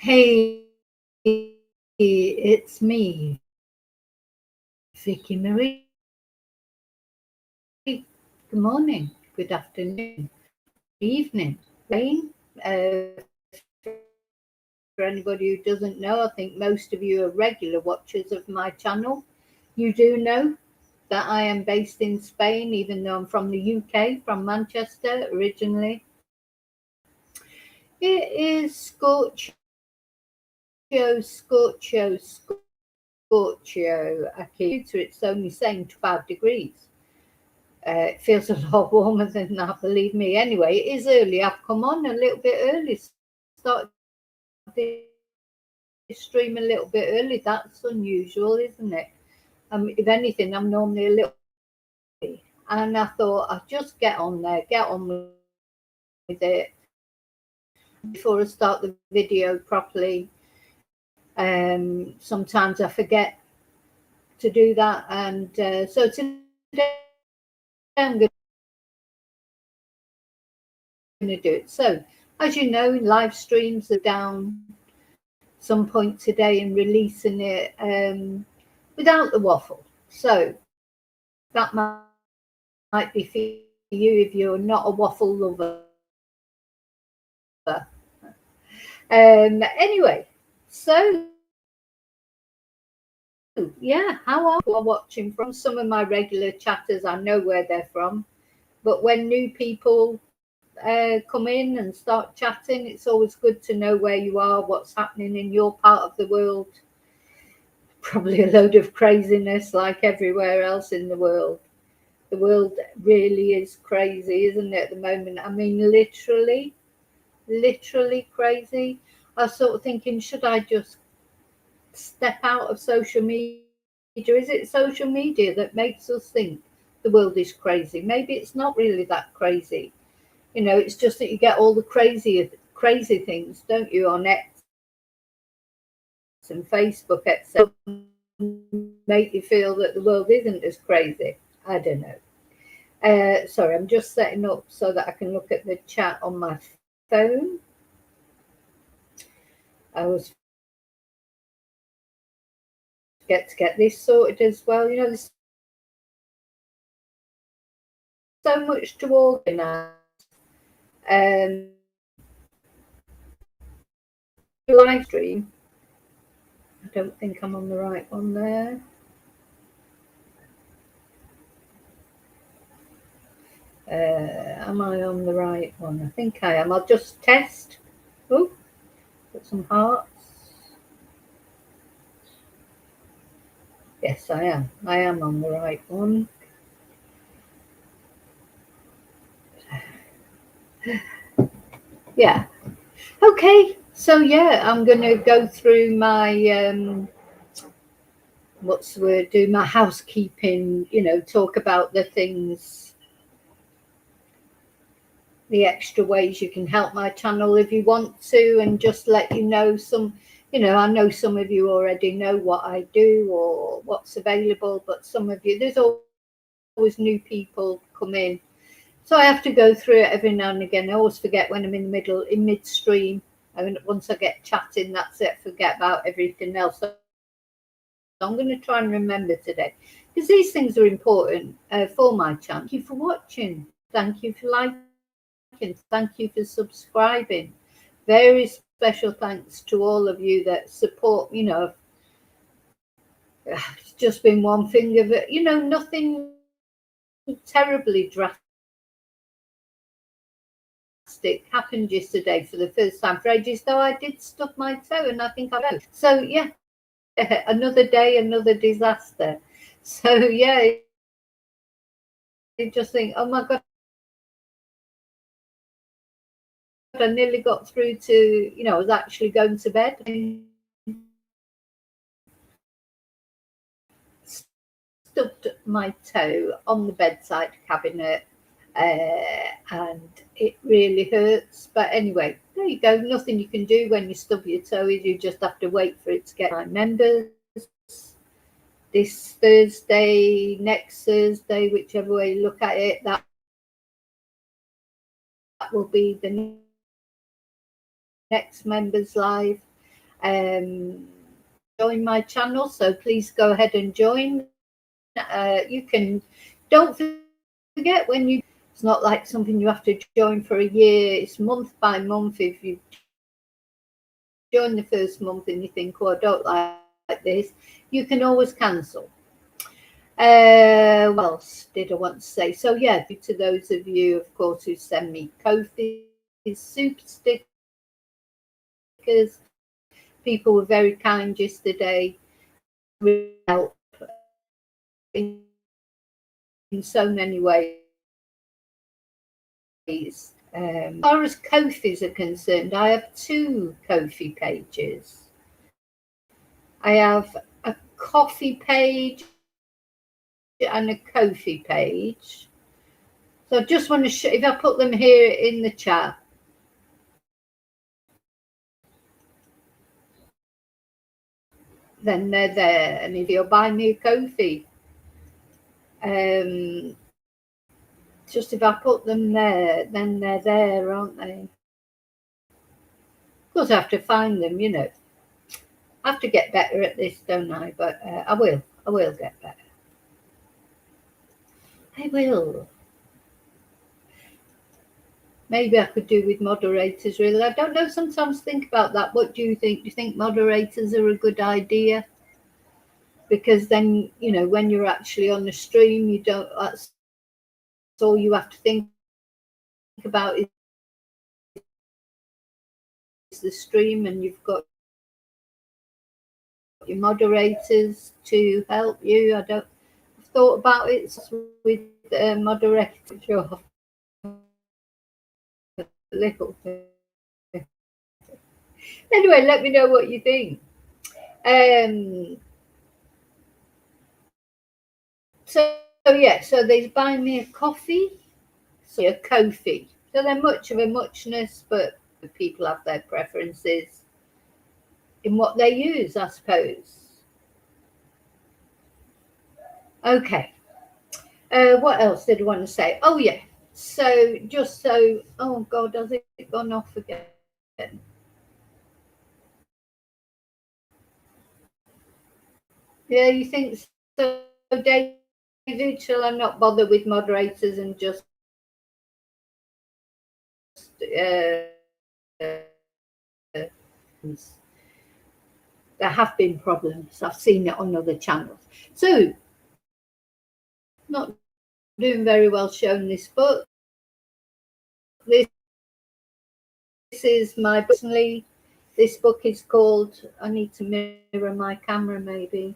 Hey, it's me, Vicky Marie. Good morning, good afternoon, good evening. For anybody who doesn't know, I think most of you are regular watchers of my channel. You do know that I am based in Spain, even though I'm from the UK, from Manchester originally. It is Scorchio. It's only saying 12 degrees. It feels a lot warmer than that, believe me. Anyway, it is early. I've come on a little bit early. Started this stream a little bit early. That's unusual, isn't it? If anything, I'm normally a little early. And I thought I'd just get on with it before I start the video properly. Sometimes I forget to do that, and so today I'm going to do it. So, as you know, live streams are down some point today and releasing it without the waffle. So that might be for you if you're not a waffle lover. Anyway, so yeah, how are you watching from? Some of my regular chatters, I know where they're from, but when new people come in and start chatting, it's always good to know where you are, what's happening in your part of the world. Probably a load of craziness like everywhere else in the world. The world really is crazy, isn't it, at the moment? I mean, literally crazy. I was sort of thinking, should I just step out of social media? Is it social media that makes us think the world is crazy? Maybe it's not really that crazy. You know, it's just that you get all the crazy things, don't you, on X and Facebook, etc. Make you feel that the world isn't as crazy. I don't know. Sorry, I'm just setting up so that I can look at the chat on my phone. I always get to get this sorted as well. You know, there's so much to organise. Live stream. I don't think I'm on the right one there. Am I on the right one? I think I am. I'll just test. Oh, put some hearts. Yes, I am. I am on the right one. Yeah. Okay. So yeah, I'm going to go through my what's the word? Do my housekeeping. You know, talk about the things, the extra ways you can help my channel if you want to, and just let you know some. You know, I know some of you already know what I do or what's available, but some of you, there's always new people come in. So I have to go through it every now and again. I always forget when I'm in midstream. I mean, once I get chatting, that's it. Forget about everything else. So I'm going to try and remember today, because these things are important for my channel. Thank you for watching. Thank you for liking. Thank you for subscribing. Very special thanks to all of you that support. You know, it's just been one thing of it. You know, nothing terribly drastic happened yesterday for the first time for ages, though I did stub my toe and I think I wrote. So yeah, another day, another disaster. So yeah, you just think, oh my God, I nearly got through to, you know, I was actually going to bed and stubbed my toe on the bedside cabinet. And it really hurts, but anyway, there you go. Nothing you can do when you stub your toe is you just have to wait for it to get my members this Thursday, next Thursday, whichever way you look at it. That will be the next members live. join my channel, so please go ahead and join. You can, don't forget, when you, it's not like something you have to join for a year, it's month by month. If you join the first month and you think, oh, I don't like this, you can always cancel. What else did I want to say? So yeah, to those of you, of course, who send me Ko-fi soup stickers, people were very kind yesterday. Really help in so many ways. As far as Ko-fis are concerned, I have 2 Ko-fi pages. I have a coffee page and a Ko-fi page. So I just want to show, if I put them here in the chat, then they're there. And if you'll buy me a Ko-fi, just if I put them there, then they're there, aren't they? Of course, I have to find them, you know. I have to get better at this, don't I? But I will get better. I will. Maybe I could do with moderators, really. I don't know, sometimes think about that. What do you think? Do you think moderators are a good idea? Because then, you know, when you're actually on the stream, you don't, that's all you have to think about is the stream, and you've got your moderators to help you. I've thought about it with moderators. Sure. Little thing. Anyway, let me know what you think. So yeah, so they buy me a coffee, so a Ko-fi. So they're much of a muchness, but people have their preferences in what they use, I suppose. Okay. What else did I want to say? Oh yeah. So just so, oh God, has it gone off again? Yeah, you think so, David? Shall I not bother with moderators and just there have been problems. I've seen it on other channels. So, not doing very well showing this book. This is my personally. This book is called, I need to mirror my camera maybe.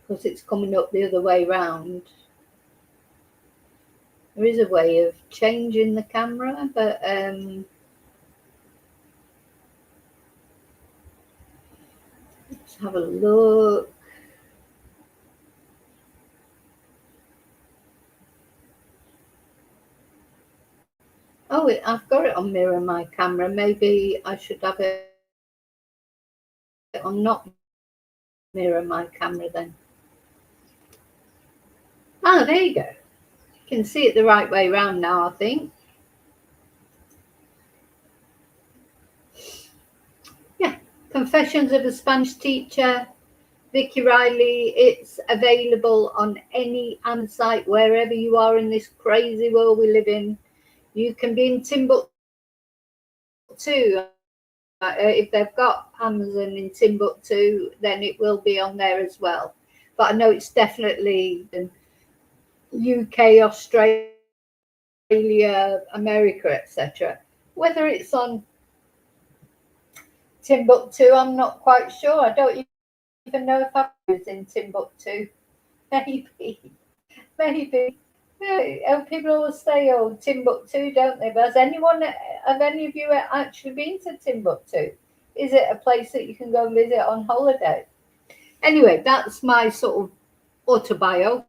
Because it's coming up the other way round. There is a way of changing the camera, but let's have a look. Oh, I've got it on mirror my camera. Maybe I should have it on not mirror my camera then. Ah, there you go. You can see it the right way round now, I think. Yeah, Confessions of a Spanish Teacher, Vicky Riley. It's available on any Amazon site, wherever you are in this crazy world we live in. You can be in Timbuktu. If they've got Amazon in Timbuktu, then it will be on there as well. But I know it's definitely in UK, Australia, America, etc. Whether it's on Timbuktu, I'm not quite sure. I don't even know if I was in Timbuktu. Maybe. People always say, "Oh, Timbuktu," don't they? But have any of you actually been to Timbuktu? Is it a place that you can go and visit on holiday? Anyway, that's my sort of autobiography,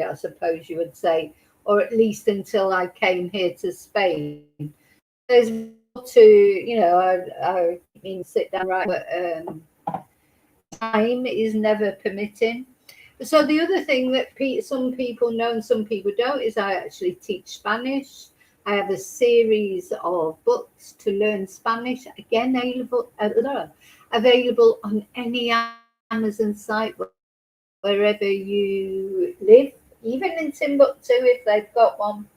I suppose you would say, or at least until I came here to Spain. There's more to, you know, I mean, sit down, right, but time is never permitting. So the other thing that some people know and some people don't is I actually teach Spanish. I have a series of books to learn Spanish, again available on any Amazon site wherever you live, even in Timbuktu if they've got one.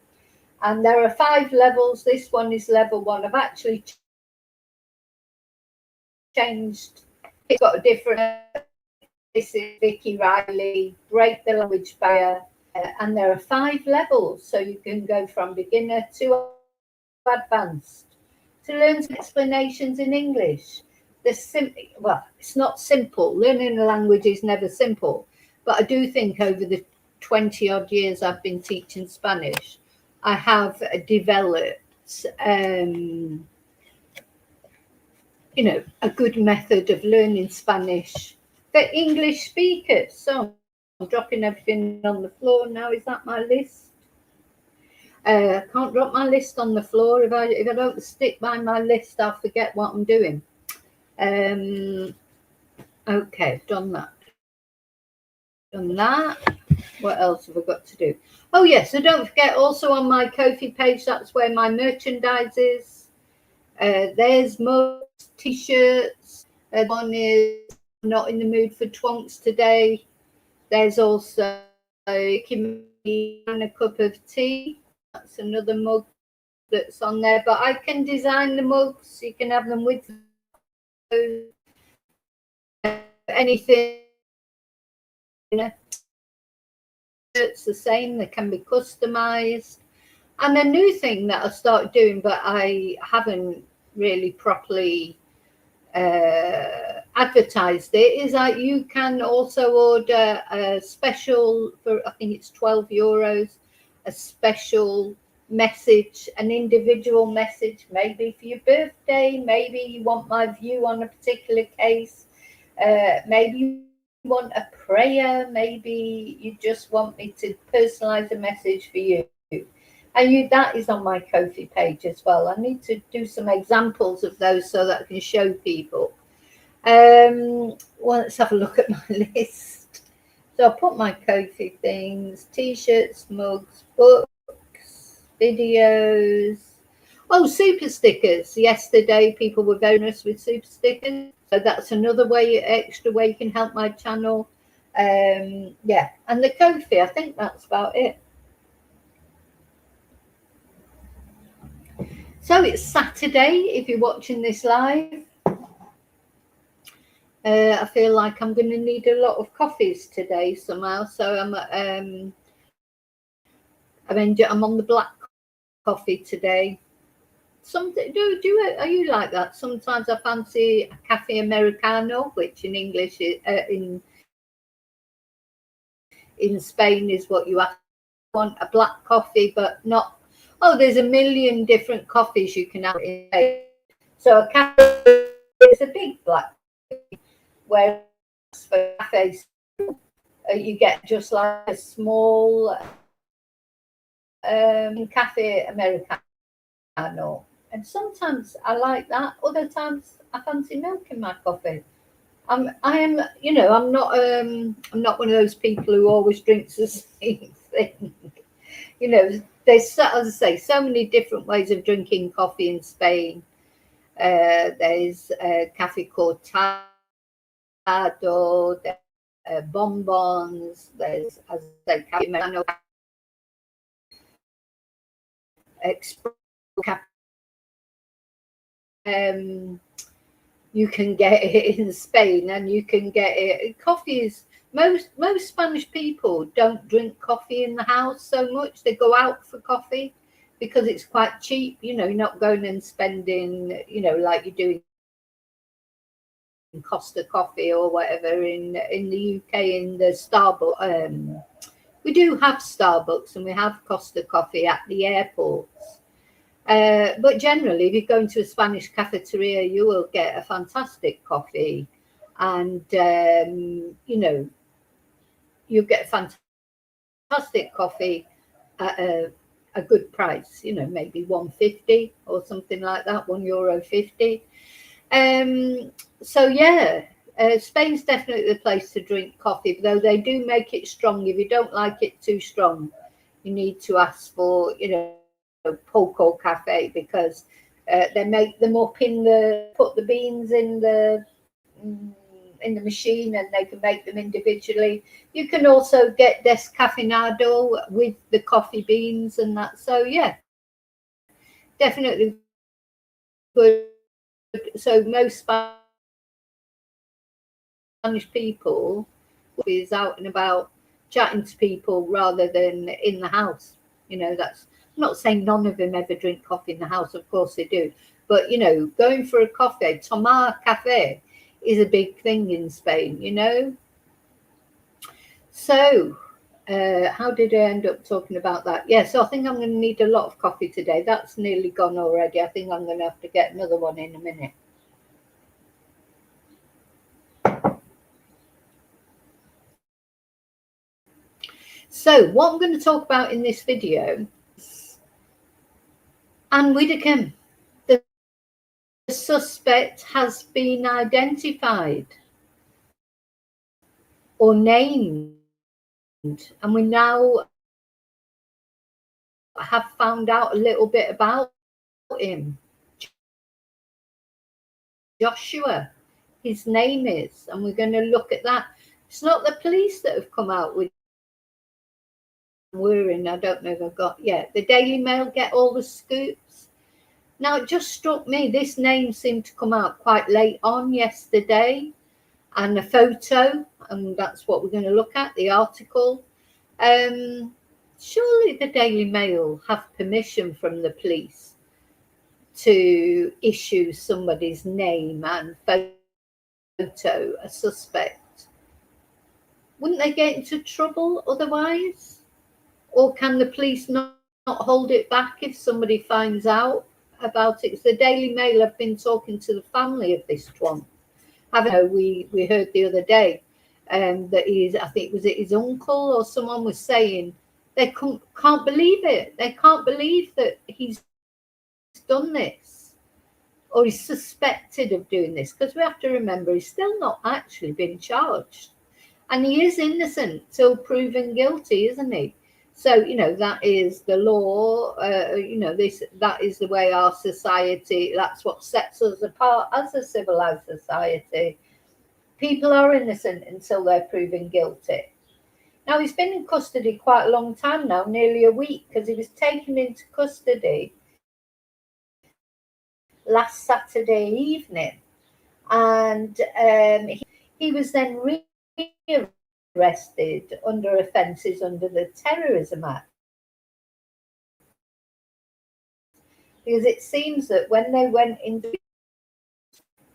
And there are 5 levels. This one is level 1. I've actually changed. It's got a different. This is Vicky Riley, Break the Language Barrier. And there are 5 levels, so you can go from beginner to advanced to learn some explanations in English. Well, it's not simple. Learning a language is never simple, but I do think over the 20 odd years I've been teaching Spanish, I have developed, a good method of learning Spanish for English speakers. So I'm dropping everything on the floor now. Is that my list? I can't drop my list on the floor. If I don't stick by my list, I'll forget what I'm doing. Okay, done that. What else have I got to do? Oh yes, so don't forget, also on my Ko-fi page, that's where my merchandise is. There's mugs, t-shirts. One is not in the mood for twonks today. There's also a cup of tea. That's another mug that's on there. But I can design the mugs. You can have them with anything. It's the same. They can be customized. And a new thing that I started doing, but I haven't really properly advertised it, is that you can also order a special for, I think it's €12, a special message, an individual message, maybe for your birthday, maybe you want my view on a particular case, maybe you want a prayer, maybe you just want me to personalize a message for you. And that is on my Ko-fi page as well. I need to do some examples of those so that I can show people. Well, let's have a look at my list. So I'll put my Ko-fi things, t-shirts, mugs, books, videos. Oh, super stickers. Yesterday, people were very generous with super stickers. So that's another extra way you can help my channel. Yeah, and the Ko-fi, I think that's about it. So it's Saturday if you're watching this live. I feel like I'm going to need a lot of coffees today somehow. So I'm on the black coffee today. Are you like that? Sometimes I fancy a cafe americano, which in English is, in Spain is what you want, a black coffee, but not. Oh, there's a million different coffees you can have in Spain. So a cafe is a big black coffee, whereas for cafes you get just like a small cafe americano. And sometimes I like that. Other times I fancy milk in my coffee. I'm not one of those people who always drinks the same thing. There's, as I say, so many different ways of drinking coffee in Spain. There's Café Cortado, bonbons. There's, as I say, Café Americano, Expresso. You can get it in Spain, and you can get it. Coffee is most Spanish people don't drink coffee in the house so much. They go out for coffee because it's quite cheap. You're not going and spending, like you do in Costa Coffee or whatever in the UK in the Starbucks. We do have Starbucks and we have Costa Coffee at the airports. But generally, if you go into a Spanish cafeteria, you will get a fantastic coffee, and you'll get fantastic coffee at a good price. Maybe €1.50 or something like that, €1.50. So yeah, Spain's definitely the place to drink coffee, though they do make it strong. If you don't like it too strong, you need to ask for, poco cafe, because they make them up put the beans in the machine, and they can make them individually. You can also get descafeinado with the coffee beans and that. So yeah, definitely good. So most Spanish people is out and about chatting to people rather than in the house. That's, I'm not saying none of them ever drink coffee in the house, of course they do, but going for a coffee, tomar cafe, is a big thing in Spain. So how did I end up talking about that? Yeah, so I think I'm going to need a lot of coffee today. That's nearly gone already. I think I'm going to have to get another one in a minute. So what I'm going to talk about in this video is Anne Widdicombe. The suspect has been identified or named, and we now have found out a little bit about him. Joshua, his name is, and we're going to look at that. It's not the police that have come out with we're in. I don't know if I've got the Daily Mail get all the scoops. Now it just struck me, this name seemed to come out quite late on yesterday, and a photo, and that's what we're going to look at, the article. Surely the Daily Mail have permission from the police to issue somebody's name and photo, a suspect. Wouldn't they get into trouble otherwise? Or can the police not hold it back if somebody finds out about it? It's the Daily Mail have been talking to the family of this one. We heard the other day that I think was it his uncle or someone was saying they can't believe it. They can't believe that he's done this, or he's suspected of doing this, because we have to remember he's still not actually been charged, and he is innocent till proven guilty, isn't he? So that is the law. That is the way our society. That's what sets us apart as a civilized society. People are innocent until they're proven guilty. Now he's been in custody quite a long time now, nearly a week, because he was taken into custody last Saturday evening, and he was then arrested under offences under the Terrorism Act, because it seems that when they went into,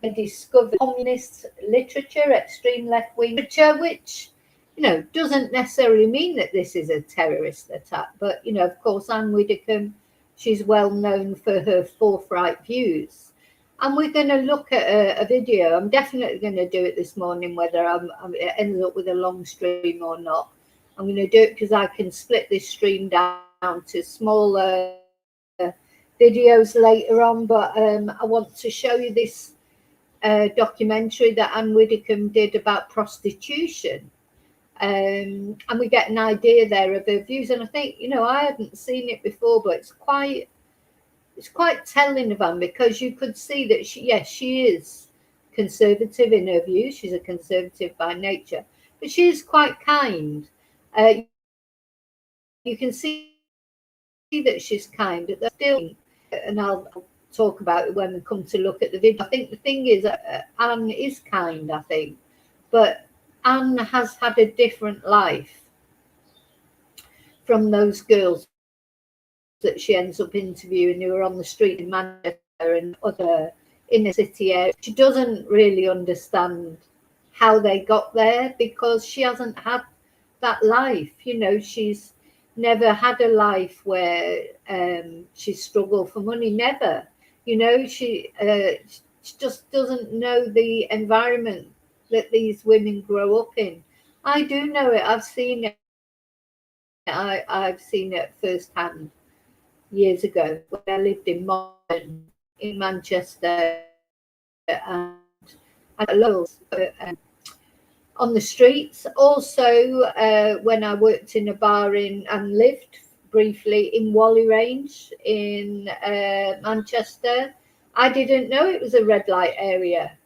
they discovered communist literature, extreme left-wing literature, which doesn't necessarily mean that this is a terrorist attack, but of course Anne Widdicombe, she's well known for her forthright views. And we're going to look at a video. I'm definitely going to do it this morning, whether it ends up with a long stream or not. I'm going to do it because I can split this stream down to smaller videos later on. But I want to show you this documentary that Anne Widdicombe did about prostitution. And we get an idea there of her views. And I think, I hadn't seen it before, but it's quite telling of Anne, because you could see that she is conservative in her views. She's a conservative by nature, but she is quite kind. You can see that she's kind. Still, and I'll talk about it when we come to look at the video. I think the thing is, Anne is kind, I think, but Anne has had a different life from those girls that she ends up interviewing who are on the street in Manchester and other inner city areas. She doesn't really understand how they got there, because she hasn't had that life. She's never had a life where she struggled for money. Never. She just doesn't know the environment that these women grow up in. I do know it. I've seen it. I've seen it firsthand years ago when I lived in Manchester, and and locals on the streets. Also, when I worked in a bar and lived briefly in Whalley Range in Manchester, I didn't know it was a red light area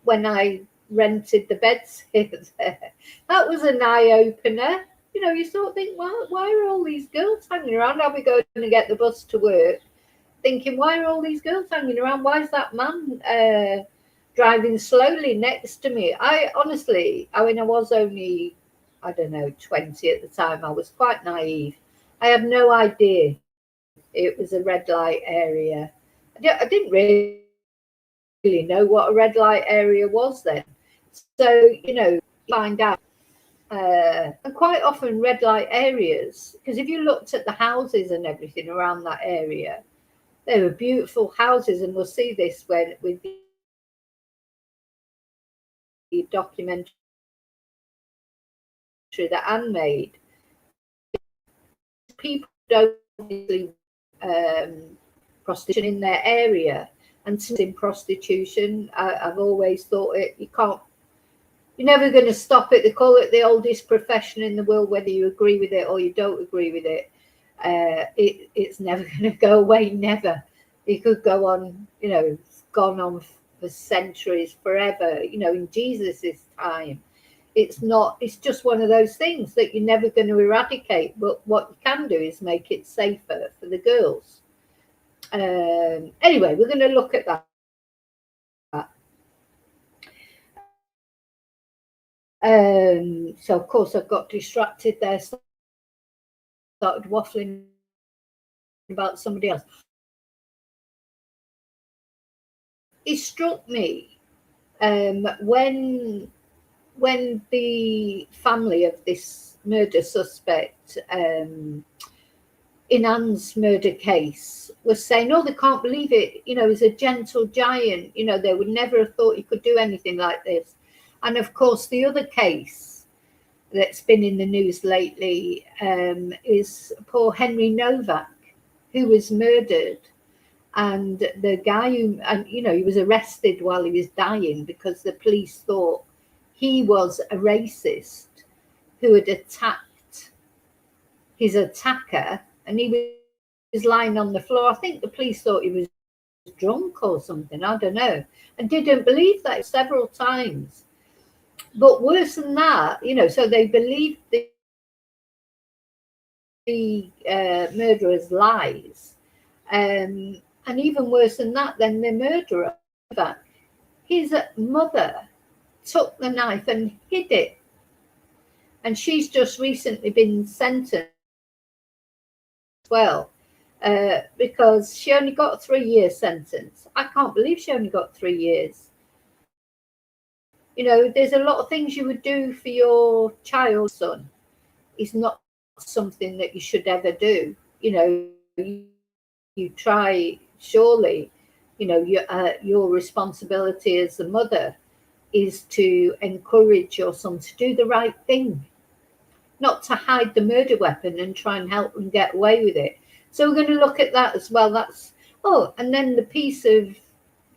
when I rented the beds there. That was an eye-opener. You know, you sort of think, why are all these girls hanging around? I'll be going to get the bus to work, thinking, why are all these girls hanging around? Why is that man driving slowly next to me? I honestly, I mean, I was only, I don't know, 20 at the time. I was quite naive. I had no idea it was a red light area. I didn't really know what a red light area was then. So, you know, find out. And quite often red light areas, because if you looked at the houses and everything around that area, they were beautiful houses, and we'll see this when with the documentary that Anne made. People don't prostitution in their area, and in prostitution, I've always thought you're never going to stop it. They call it the oldest profession in the world, whether you agree with it or you don't agree with it. It's never going to go away, never. It could go on, you know, it's gone on for centuries, forever, you know, in Jesus's time. It's just one of those things that you're never going to eradicate, but what you can do is make it safer for the girls. Anyway, we're going to look at that. So of course I got distracted there, started waffling about somebody else. It struck me when the family of this murder suspect in Anne's murder case was saying, oh, they can't believe it, you know, he's a gentle giant, you know, they would never have thought he could do anything like this. And of course the other case that's been in the news lately is poor Henry Novak, who was murdered. And the guy you know, he was arrested while he was dying because the police thought he was a racist who had attacked his attacker, and he was lying on the floor. I think the police thought he was drunk or something, I don't know, and didn't believe that several times. But worse than that, you know, so they believed the murderer's lies. And even worse than that, then the murderer, his mother took the knife and hid it. And she's just recently been sentenced as well, because she only got a 3-year sentence. I can't believe she only got 3 years. You know, there's a lot of things you would do for your child, son. It's not something that you should ever do. You know, you try, surely, you know, your responsibility as a mother is to encourage your son to do the right thing, not to hide the murder weapon and try and help them get away with it. So we're going to look at that as well. And then the piece of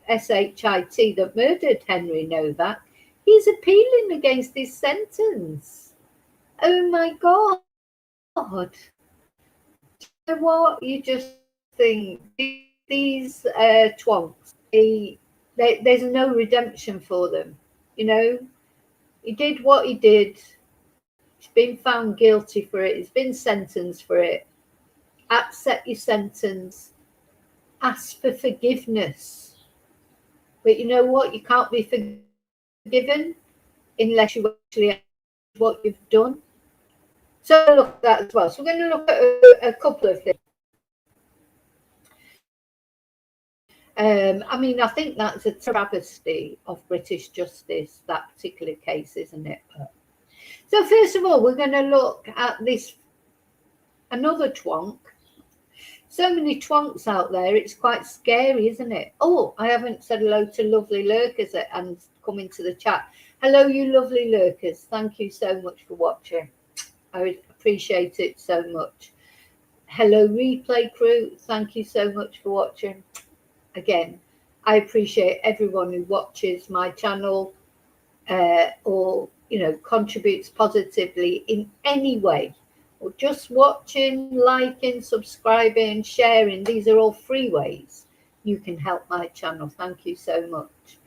SHIT that murdered Henry Novak, he's appealing against his sentence. Oh my God. You know what? You just think these twonks, there's no redemption for them. You know, he did what he did. He's been found guilty for it. He's been sentenced for it. Accept your sentence. Ask for forgiveness. But you know what? You can't be forgiven unless you actually act what you've done. So look at that as well. So we're going to look at a couple of things. I mean, I think that's a travesty of British justice, that particular case, isn't it? So first of all, we're going to look at this, another twonk. So many twonks out there, it's quite scary, isn't it? Oh, I haven't said hello to lovely lurkers and come into the chat. Hello, you lovely lurkers. Thank you so much for watching. I would appreciate it so much. Hello, replay crew. Thank you so much for watching. Again, I appreciate everyone who watches my channel or, you know, contributes positively in any way, or just watching, liking, subscribing, sharing. These are all free ways you can help my channel. Thank you so much.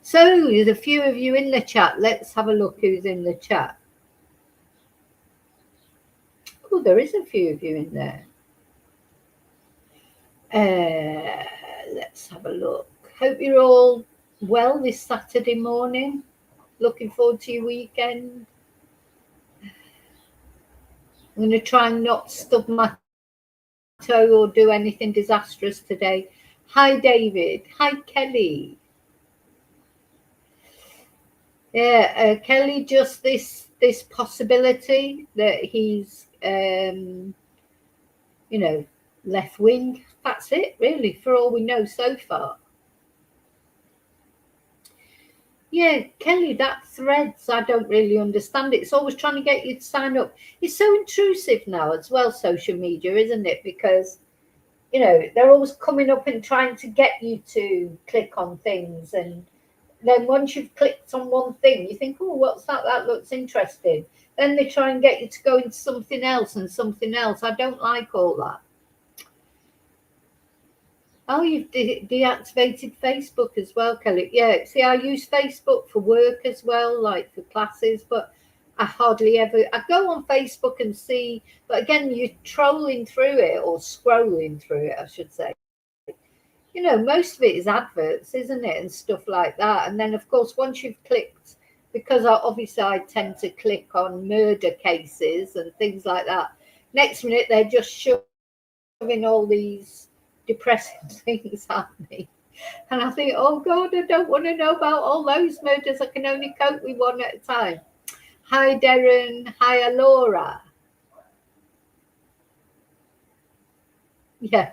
So there's a few of you in the chat. Let's have a look who's in the chat. Oh, there is a few of you in there. Let's have a look. Hope you're all well this Saturday morning. Looking forward to your weekend. I'm going to try and not stub my toe or do anything disastrous today. Hi, David. Hi, Kelly. Yeah, Kelly, just this possibility that he's, you know, left wing. That's it, really, for all we know so far. Yeah, Kelly, that Threads, I don't really understand it. It's always trying to get you to sign up. It's so intrusive now as well, social media, isn't it? Because, you know, they're always coming up and trying to get you to click on things. And then once you've clicked on one thing, you think, oh, what's that? That looks interesting. Then they try and get you to go into something else and something else. I don't like all that. Oh, you've deactivated Facebook as well, Kelly. Yeah, see, I use Facebook for work as well, like for classes, but I hardly ever, I go on Facebook and see, but again, you're trolling through it or scrolling through it, I should say. You know, most of it is adverts, isn't it? And stuff like that. And then, of course, once you've clicked, because obviously I tend to click on murder cases and things like that, next minute they're just shoving all these depressing things at me, and I think, oh God, I don't want to know about all those murders. I can only cope with one at a time. Hi Darren. Hi Alora. Yeah.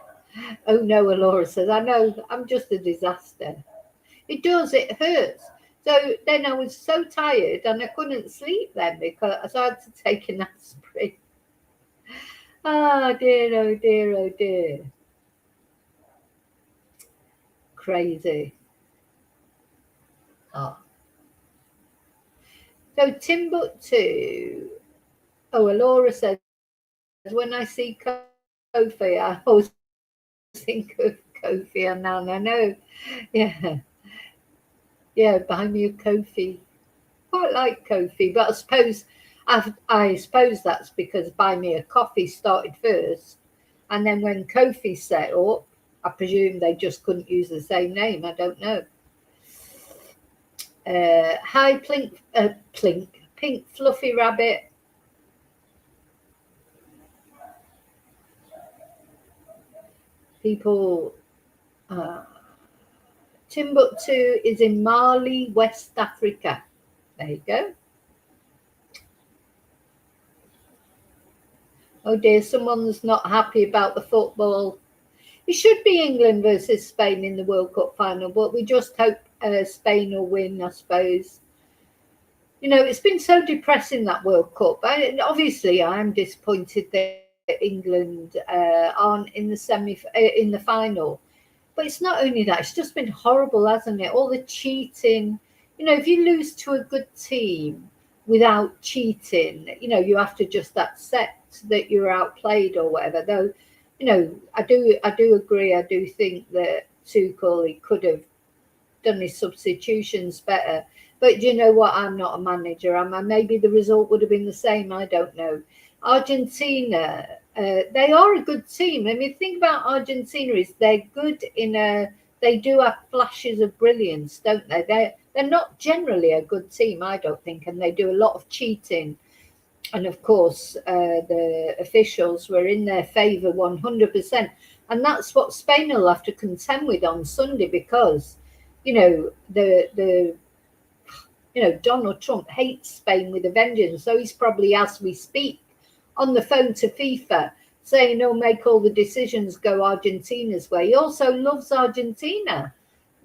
Oh no, Alora says, I know, I'm just a disaster. It does, it hurts. So then I was so tired and I couldn't sleep then because I had to take an aspirin. Oh dear, oh dear, oh dear. Crazy. Oh. So Timbuktu. Oh, Laura says, when I see Kofi, I always think of Kofi Annan. I know. Yeah. Yeah, buy me a Kofi. Quite like Kofi, but I suppose that's because Buy Me a Coffee started first. And then when Kofi set up, I presume they just couldn't use the same name. I don't know. Hi, Pink Fluffy Rabbit. People, Timbuktu is in Mali, West Africa. There you go. Oh dear, someone's not happy about the football. It should be England versus Spain in the World Cup final, but we just hope Spain will win, I suppose. You know, it's been so depressing, that World Cup. Obviously, I'm disappointed that England aren't in the final. But it's not only that; it's just been horrible, hasn't it? All the cheating. You know, if you lose to a good team without cheating, you know, you have to just accept that you're outplayed or whatever. Though, you know, I do agree. I do think that Tuchel, he could have done his substitutions better. But you know what? I'm not a manager. Maybe the result would have been the same. I don't know. Argentina, they are a good team. I mean, think about Argentina is they're good they do have flashes of brilliance, don't they? They're not generally a good team, I don't think, and they do a lot of cheating. And of course, the officials were in their favour 100%. And that's what Spain will have to contend with on Sunday, because, you know, Donald Trump hates Spain with a vengeance. So he's probably, as we speak, on the phone to FIFA saying, oh, make all the decisions go Argentina's way. He also loves Argentina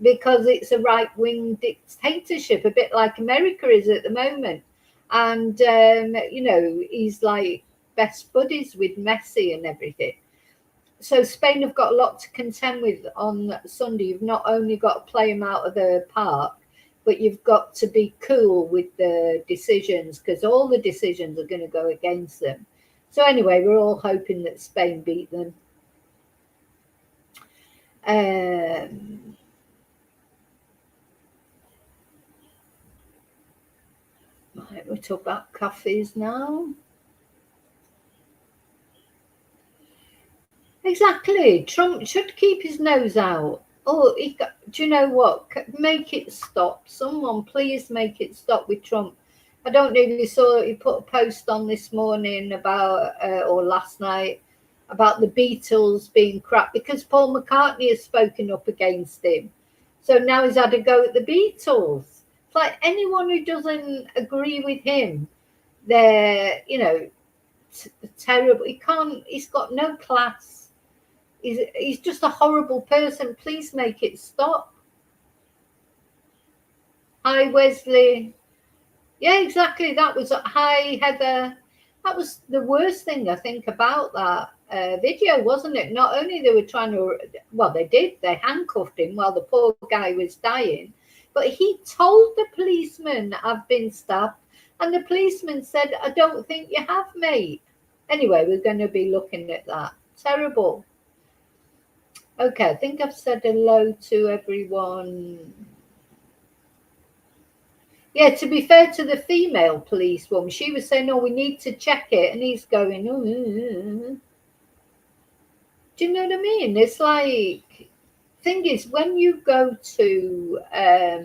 because it's a right-wing dictatorship, a bit like America is at the moment. And, you know, he's like best buddies with Messi and everything. So Spain have got a lot to contend with on Sunday. You've not only got to play them out of the park, but you've got to be cool with the decisions, because all the decisions are going to go against them. So anyway, we're all hoping that Spain beat them. Right, we'll talk about coffees now. Exactly. Trump should keep his nose out. Oh, do you know what? Make it stop. Someone please make it stop with Trump. I don't know if you saw, he put a post on this morning about, or last night, about the Beatles being crap because Paul McCartney has spoken up against him. So now he's had a go at the Beatles. It's like anyone who doesn't agree with him, they're, terrible. He's got no class. He's just a horrible person. Please make it stop. Hi, Wesley. Yeah, exactly. That was hi, Heather. That was the worst thing I think about that video, wasn't it? Not only they were trying to, well, they handcuffed him while the poor guy was dying, but he told the policeman, I've been stabbed, and the policeman said, I don't think you have, mate. Anyway, we're going to be looking at that. Terrible. Okay, I think I've said hello to everyone. Yeah, to be fair to the female policewoman, she was saying, oh, we need to check it. And he's going, oh. Do you know what I mean? It's like, thing is, when you go to, I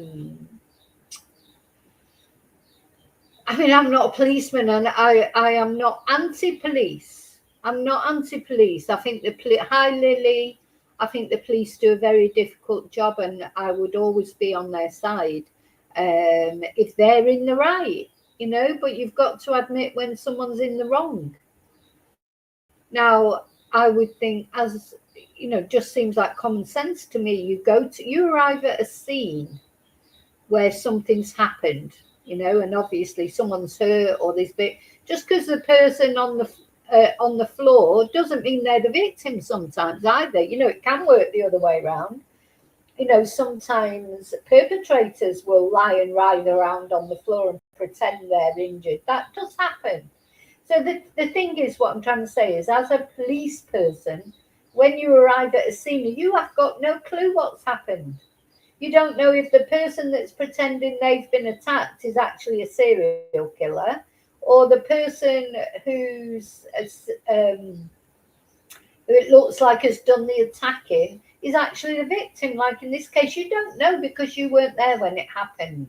mean, I'm not a policeman and I am not anti-police. I'm not anti-police. I think hi, Lily. I think the police do a very difficult job and I would always be on their side if they're in the right, but you've got to admit when someone's in the wrong. Now, I would think, as just seems like common sense to me, you arrive at a scene where something's happened, and obviously someone's hurt or this bit, just because the person on the floor doesn't mean they're the victim sometimes either. It can work the other way around. Sometimes perpetrators will lie and writhe around on the floor and pretend they're injured. That does happen. So the thing is, what I'm trying to say is, as a police person, when you arrive at a scene, you have got no clue what's happened. You don't know if the person that's pretending they've been attacked is actually a serial killer, or the person who it looks like has done the attacking is actually the victim. Like in this case, you don't know because you weren't there when it happened.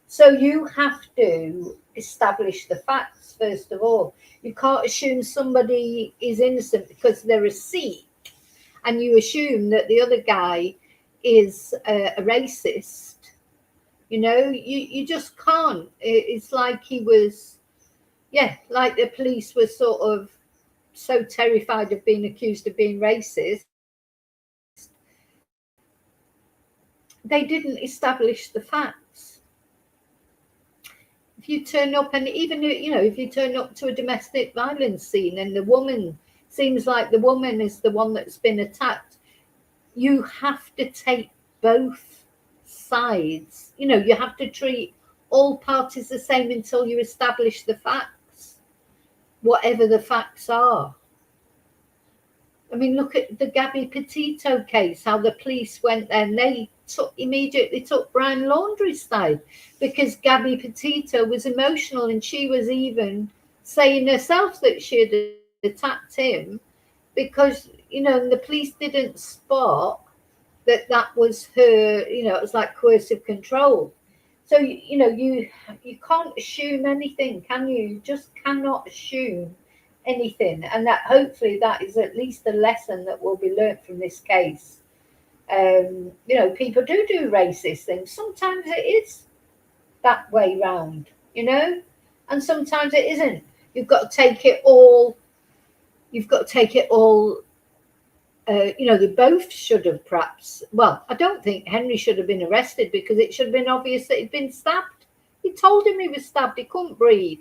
So you have to establish the facts, first of all. You can't assume somebody is innocent because they're a Sikh, and you assume that the other guy is a racist. You just can't. It's like he was, like the police were sort of so terrified of being accused of being racist, they didn't establish the facts. If you turn up, and even if you turn up to a domestic violence scene and the woman seems like the woman is the one that's been attacked, you have to take both sides. You have to treat all parties the same until you establish the facts, whatever the facts are. I mean, look at the Gabby Petito case, how the police went there and they immediately took Brian Laundrie's side because Gabby Petito was emotional, and she was even saying herself that she had attacked him because, the police didn't spot that was her, it was like coercive control. So, you can't assume anything, can you? You just cannot assume anything, and that hopefully that is at least a lesson that will be learnt from this case. People do racist things. Sometimes it is that way round, and sometimes it isn't. You've got to take it all. They both should have perhaps. Well, I don't think Henry should have been arrested because it should have been obvious that he'd been stabbed. He told him he was stabbed. He couldn't breathe.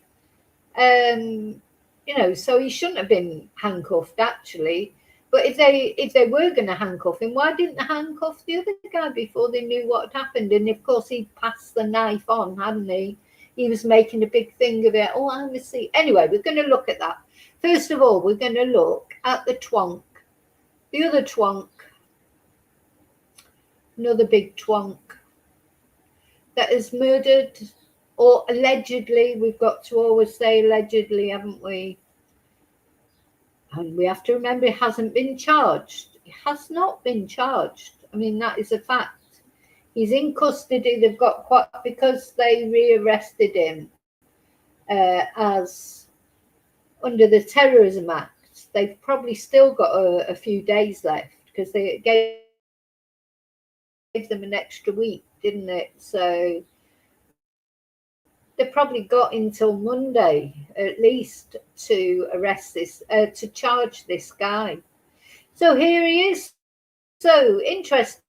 So he shouldn't have been handcuffed, actually. But if they were going to handcuff him, why didn't they handcuff the other guy before they knew what had happened? And of course, he passed the knife on, hadn't he? He was making a big thing of it. Oh, I must see. Anyway, we're going to look at that. First of all, we're going to look at the twonk, the other twonk, another big twonk that is murdered, or allegedly. We've got to always say allegedly, haven't we? And we have to remember, it hasn't been charged. It has not been charged. I mean, that is a fact. He's in custody. They've got quite, because they rearrested him as under the Terrorism Act. They've probably still got a few days left, because they gave them an extra week, didn't it? So they probably got until Monday at least to arrest this, to charge this guy. So here he is. So interesting.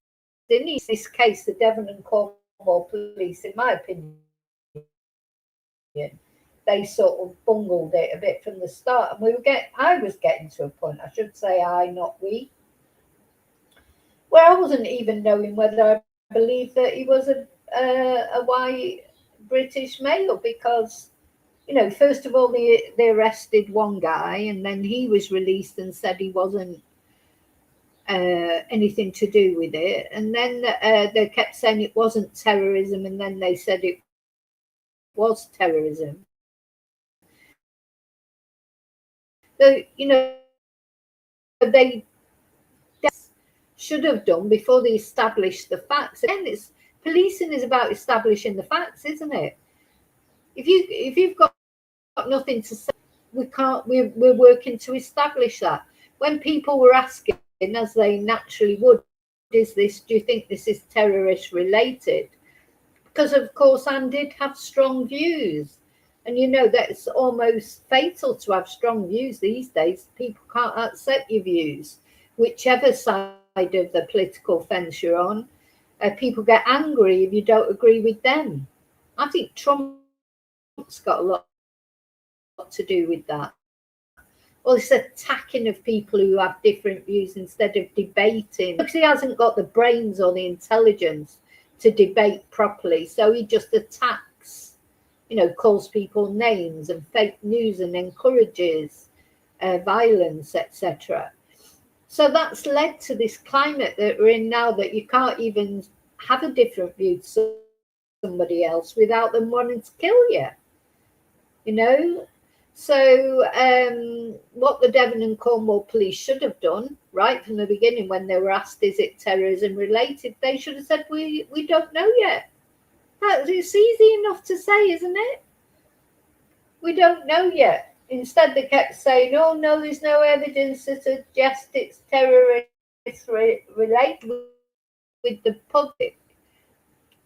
This case, the Devon and Cornwall police, in my opinion, they sort of bungled it a bit from the start. And I was getting to a point, I should say I, not we, where I wasn't even knowing whether I believed that he was a white British male, because, you know, first of all, they arrested one guy, and then he was released and said he wasn't anything to do with it. And then they kept saying it wasn't terrorism, and then they said it was terrorism. So, you know, they should have done before they established the facts. And policing is about establishing the facts, isn't it? If you've got nothing to say, we're working to establish that. When people were asking, as they naturally would, do you think this is terrorist related? Because of course Anne did have strong views, and you know that's almost fatal to have strong views these days. People can't accept your views, whichever side of the political fence you're on. People get angry if you don't agree with them. I think Trump's got a lot to do with that. Well, it's attacking of people who have different views instead of debating, because he hasn't got the brains or the intelligence to debate properly. So he just attacks, you know, calls people names and fake news and encourages violence, etc. So that's led to this climate that we're in now, that you can't even have a different view to somebody else without them wanting to kill you, you know. So what the Devon and Cornwall police should have done right from the beginning, when they were asked, is it terrorism related, they should have said, we don't know yet. It's easy enough to say, isn't it? We don't know yet. Instead, they kept saying, oh, no, there's no evidence to suggest it's terrorist related with the public.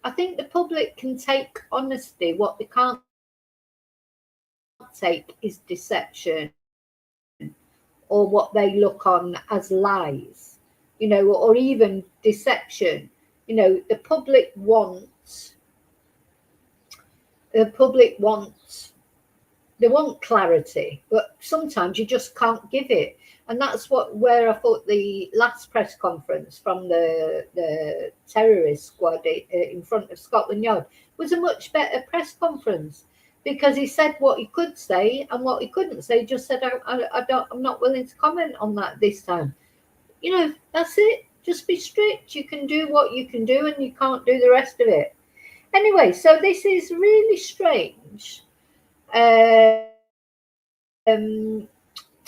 I think the public can take honesty. What they can't take is deception, or what they look on as lies, you know, or even deception. You know, the public wants, they want clarity, but sometimes you just can't give it. And that's where I thought the last press conference from the terrorist squad in front of Scotland Yard was a much better press conference, because he said what he could say, and what he couldn't say, just said, I'm not willing to comment on that this time. You know, that's it. Just be strict. You can do what you can do, and you can't do the rest of it. Anyway, so this is really strange. To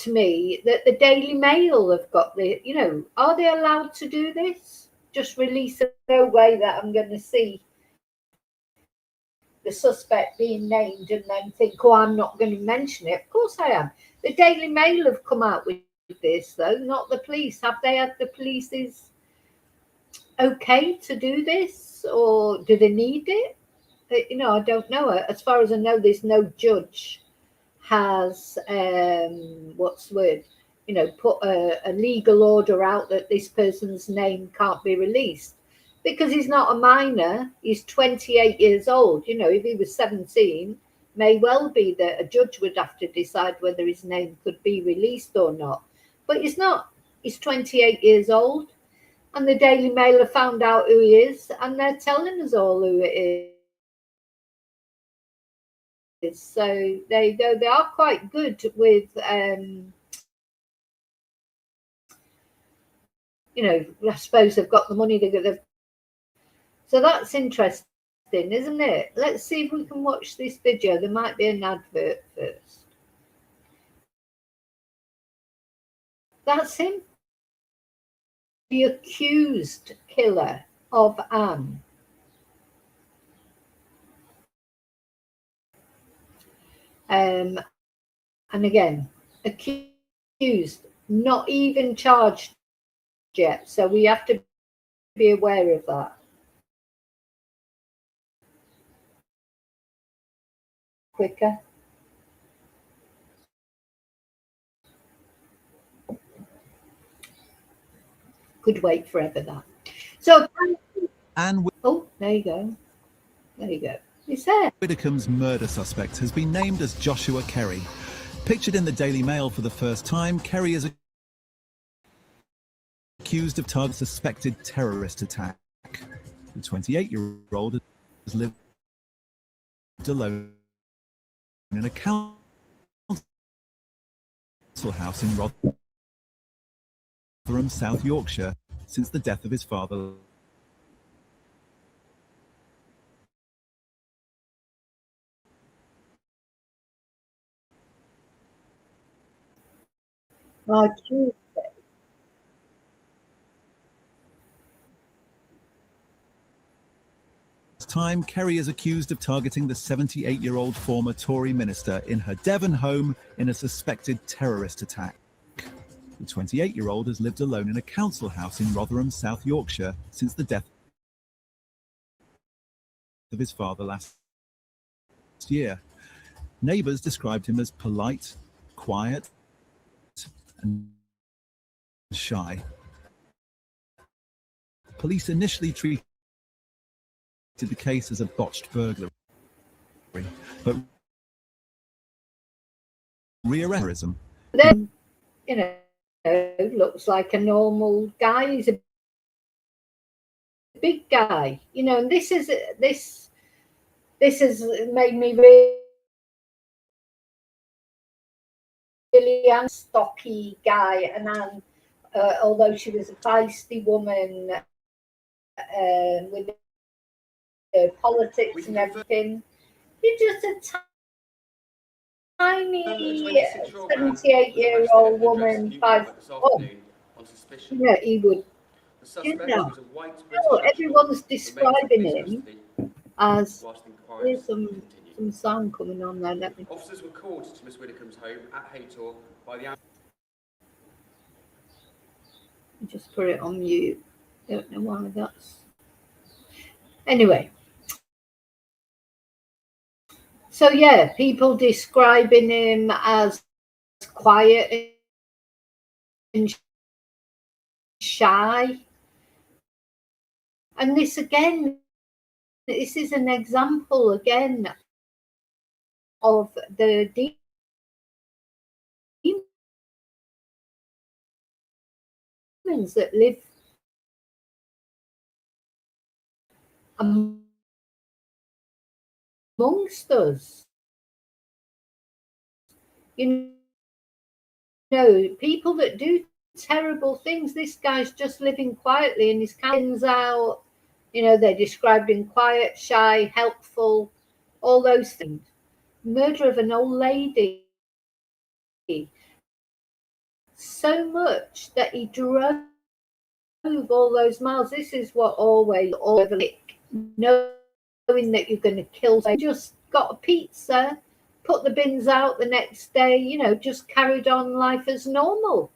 me, that the Daily Mail have got the, you know, are they allowed to do this? Just release it? No way that I'm going to see the suspect being named and then think, oh, I'm not going to mention it. Of course I am. The Daily Mail have come out with this, though, not the police. Have they had the police's okay to do this, or do they need it? You know, I don't know. As far as I know, there's no judge has what's the word, you know, put a legal order out that this person's name can't be released, because he's not a minor. He's 28 years old. You know, if he was 17, may well be that a judge would have to decide whether his name could be released or not. But he's not He's 28 years old, and the Daily Mail have found out who he is, and they're telling us all who it is. So they are quite good with, you know, I suppose they've got the money. So that's interesting, isn't it? Let's see if we can watch this video. There might be an advert first. That's him, the accused killer of Anne. And again, accused, not even charged yet. So we have to be aware of that. Quicker. Could wait forever, that. So, and oh, there you go. There you go. It's there. Widdicombe's murder suspect has been named as Joshua Kerry. Pictured in the Daily Mail for the first time, Kerry is accused of targeting a suspected terrorist attack. The 28-year-old has lived alone in a council house in Rotherham, South Yorkshire, since the death of his father. Time, Kerry is accused of targeting the 78-year-old former Tory minister in her Devon home in a suspected terrorist attack. The 28-year-old has lived alone in a council house in Rotherham, South Yorkshire, since the death of his father last year. Neighbours described him as polite, quiet, and shy. Police initially treated the case as a botched burglary, but rearrestism. Then, you know, looks like a normal guy. He's a big guy, you know, and this has made me really stocky guy. And although she was a feisty woman with politics and everything, you're just a tiny 78-year-old woman, 5'1". Yeah, he would. You know, everyone's describing him as. There's some sound coming on there. Let me. Officers were called to Miss Widdicombe's home at Haytor by the. Just put it on mute. Don't know why that's. Anyway. So yeah, people describing him as quiet and shy. And this again, this is an example again of the demons that live amongst us. You know, people that do terrible things. This guy's just living quietly and his hands out. You know, they described him quiet, shy, helpful, all those things. Murder of an old lady. So much that he drove all those miles. This is what always knowing that you're going to kill someone. Just got a pizza, put the bins out the next day, you know, just carried on life as normal,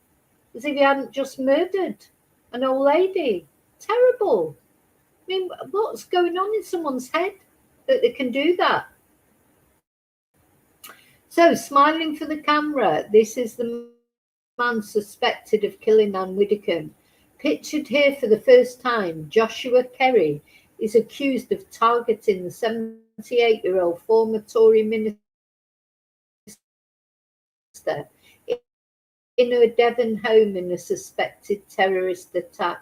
as if he hadn't just murdered an old lady. Terrible. I mean, what's going on in someone's head that they can do that? So, smiling for the camera, this is the man suspected of killing Anne Widdicombe. Pictured here for the first time, Joshua Kerry is accused of targeting the 78-year-old former Tory minister in her Devon home in a suspected terrorist attack.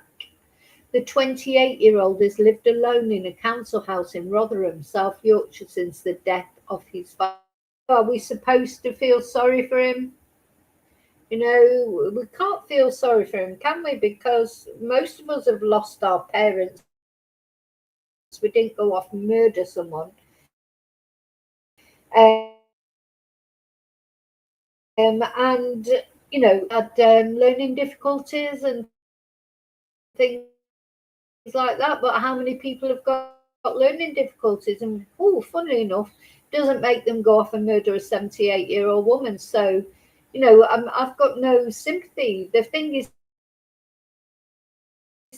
The 28-year-old has lived alone in a council house in Rotherham, South Yorkshire, since the death of his father. Are we supposed to feel sorry for him? You know, we can't feel sorry for him, can we? Because most of us have lost our parents. We didn't go off and murder someone. And, you know, had learning difficulties and things like that. But how many people have got learning difficulties? And, funnily enough, doesn't make them go off and murder a 78-year-old woman. So, you know, I've got no sympathy. The thing is,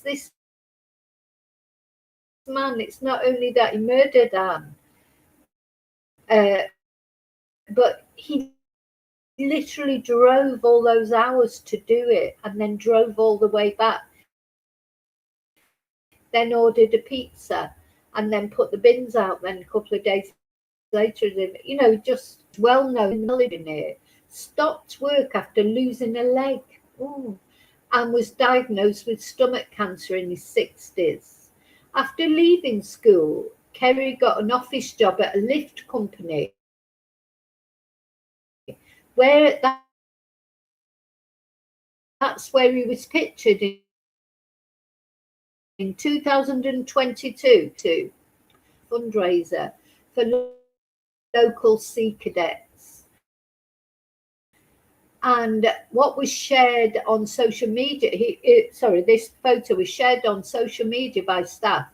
this man, it's not only that he murdered Anne, but he literally drove all those hours to do it and then drove all the way back, then ordered a pizza and then put the bins out then a couple of days later. You know, just well known millionaire, stopped work after losing a leg and was diagnosed with stomach cancer in his 60s. After leaving school, Kerry got an office job at a lift company where that's where he was pictured in 2022 to fundraiser for local Sea Cadets. And what was shared on social media, this photo was shared on social media by staff,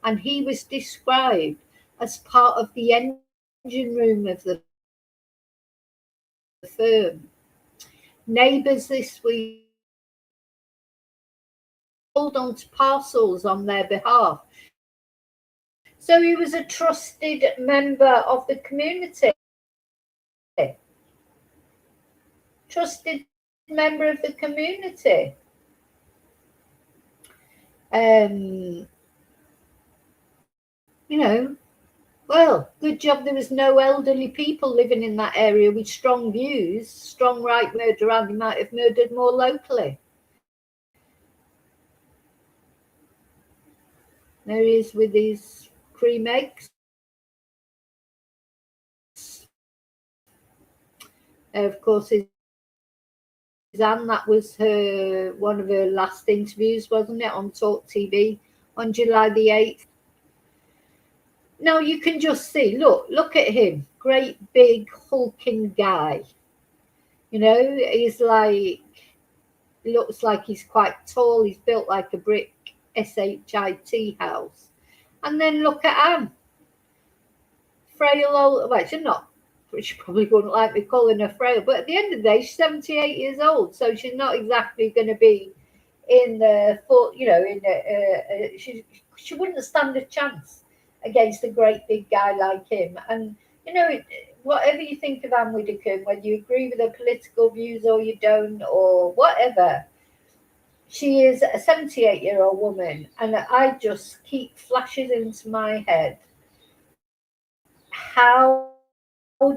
and he was described as part of the engine room of the firm. Neighbours this week hold on to parcels on their behalf. So he was a trusted member of the community. Trusted member of the community. You know, well, good job there was no elderly people living in that area with strong views, strong right murder, and he might have murdered more locally. There he is with his cream eggs. Of course, his Anne, that was one of her last interviews, wasn't it, on Talk TV on July the 8th. Now you can just see, look at him, great big hulking guy. You know, he's like, looks like he's quite tall. He's built like a brick SHIT house. And then look at Anne, frail old. Well, she's not. She probably wouldn't like me calling her frail, but at the end of the day, she's 78 years old, so she's not exactly going to be in the full, you know, she wouldn't stand a chance against a great big guy like him. And, you know, whatever you think of Anne Widdicombe, whether you agree with her political views or you don't, or whatever, she is a 78-year-old woman, and I just keep flashes into my head. How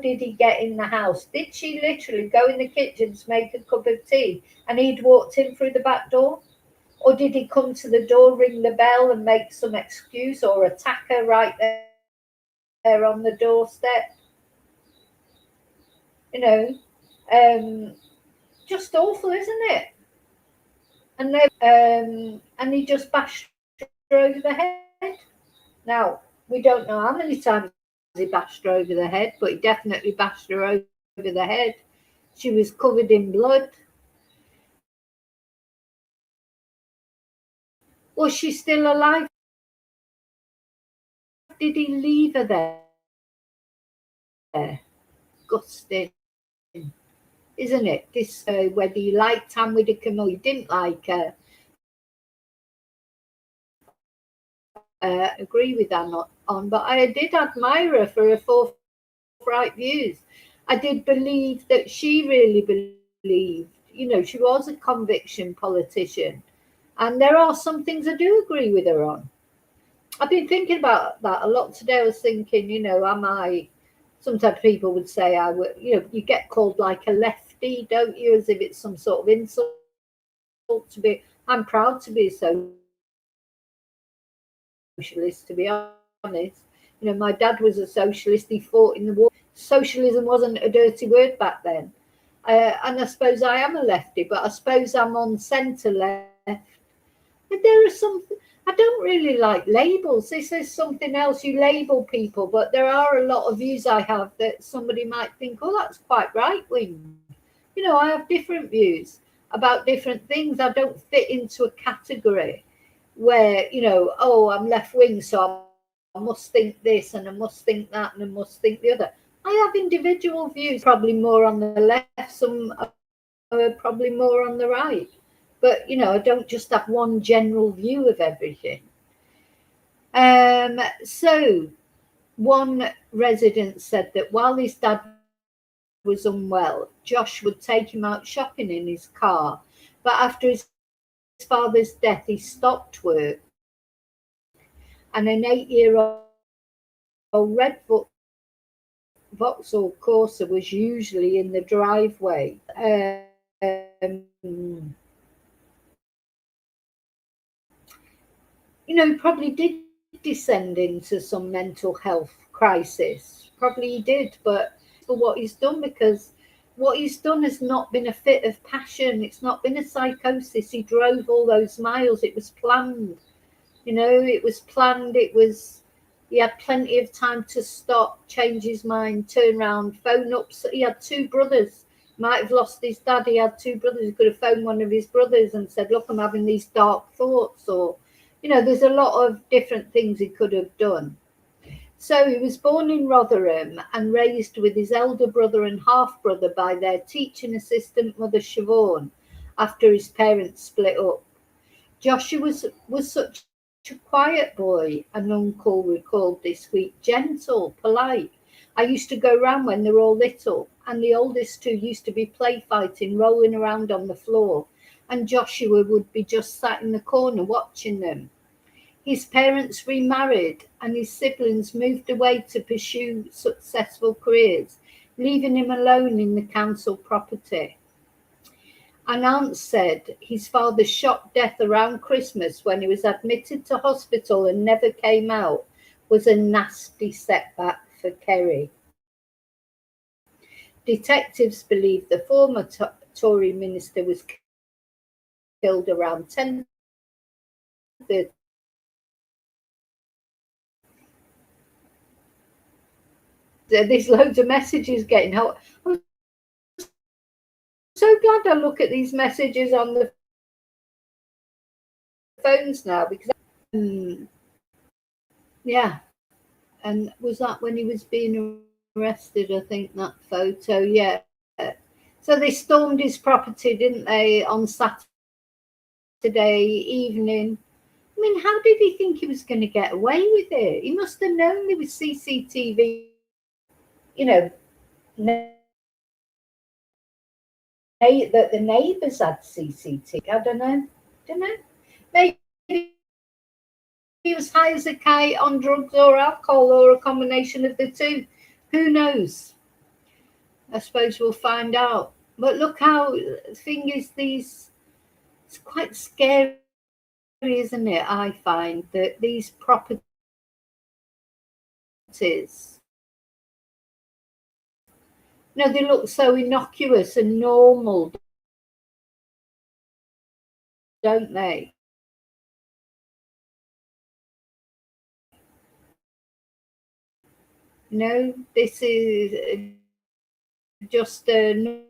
did he get in the house? Did she literally go in the kitchen to make a cup of tea and he'd walked in through the back door? Or did he come to the door, ring the bell and make some excuse, or attack her right there on the doorstep? You know, just awful, isn't it? And he just bashed her over the head. Now, we don't know how many times he bashed her over the head, but he definitely bashed her over the head. She was covered in blood. Was she still alive? Did he leave her there? Disgusting, isn't it? This whether you liked Anne Widdicombe or you didn't like her, agree with Anne on, but I did admire her for her forthright views. I did believe that she really believed, you know, she was a conviction politician, and there are some things I do agree with her on. I've been thinking about that a lot today. I was thinking, you know, am I sometimes people would say I would, you get called like a lefty, don't you, as if it's some sort of insult to be. I'm proud to be a socialist, to be honest. My dad was a socialist. He fought in the war. Socialism wasn't a dirty word back then. And I suppose I am a lefty, but I suppose I'm on centre left. But there are some, I don't really like labels. This is something else. You label people, but there are a lot of views I have that somebody might think, oh, that's quite right wing. I have different views about different things. I don't fit into a category where, oh, I'm left wing, so I must think this and I must think that and I must think the other. I have individual views, probably more on the left, some are probably more on the right. But, I don't just have one general view of everything. So one resident said that while his dad was unwell, Josh would take him out shopping in his car. But after his father's death, he stopped work. And an 8-year-old red Vauxhall Corsa was usually in the driveway. He probably did descend into some mental health crisis. Probably he did, but for what he's done, because what he's done has not been a fit of passion. It's not been a psychosis. He drove all those miles. It was planned. It was planned. He had plenty of time to stop, change his mind, turn around, phone up. So he had 2 brothers. Might have lost his dad. He had 2 brothers. He could have phoned one of his brothers and said, look, I'm having these dark thoughts. Or, there's a lot of different things he could have done. So he was born in Rotherham and raised with his elder brother and half-brother by their teaching assistant, Mother Siobhan, after his parents split up. Joshua was such a quiet boy, an uncle recalled this week. Gentle, polite. I used to go round when they were all little, and the oldest 2 used to be play fighting, rolling around on the floor, and Joshua would be just sat in the corner watching them. His parents remarried and his siblings moved away to pursue successful careers, leaving him alone in the council property. An aunt said his father shot death around Christmas when he was admitted to hospital and never came out was a nasty setback for Kerry. Detectives believe the former Tory minister was killed around 10:30. There's loads of messages getting out. I'm so glad I look at these messages on the phones now, because yeah. And was that when he was being arrested? I think that photo. Yeah. So they stormed his property, didn't they, on Saturday evening? I mean, how did he think he was going to get away with it? He must have known there was CCTV. That the neighbours had CCTV. I don't know. Maybe he was high as a kite on drugs or alcohol or a combination of the 2. Who knows? I suppose we'll find out. But look how the thing is, it's quite scary, isn't it? I find that these properties, they look so innocuous and normal, don't they? This is just a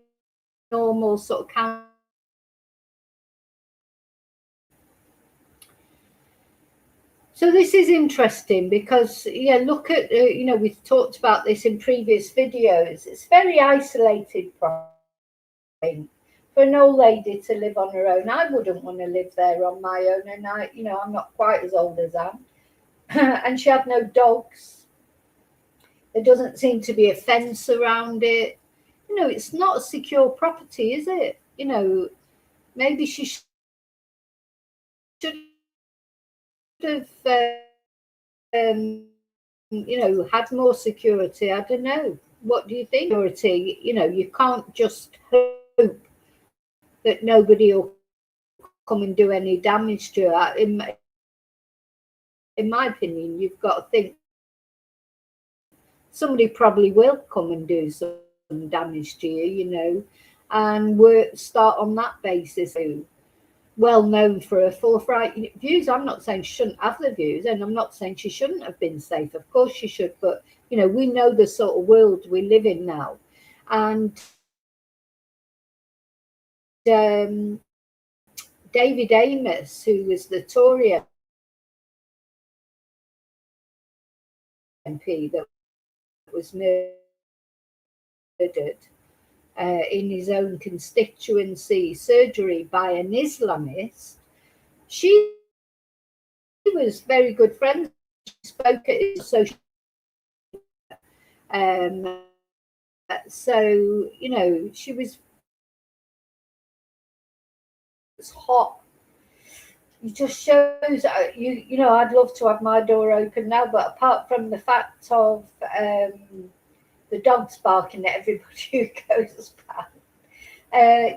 normal sort of count. So this is interesting because, look at, we've talked about this in previous videos. It's very isolated property for an old lady to live on her own. I wouldn't want to live there on my own, and I'm not quite as old as Anne. And she had no dogs. There doesn't seem to be a fence around it. It's not a secure property, is it? Maybe she should have had more security. I don't know. What do you think? Security, you can't just hope that nobody will come and do any damage to it. In my opinion, you've got to think somebody probably will come and do some damage to you, and start on that basis. Well known for her forthright views. I'm not saying she shouldn't have the views, and I'm not saying she shouldn't have been safe. Of course she should, but we know the sort of world we live in now. And David Amos, who was the Tory MP that was murdered in his own constituency surgery by an Islamist, she was very good friends. She spoke at his social. So she was hot. It just shows I'd love to have my door open now, but apart from the fact of the dogs barking at everybody who goes past,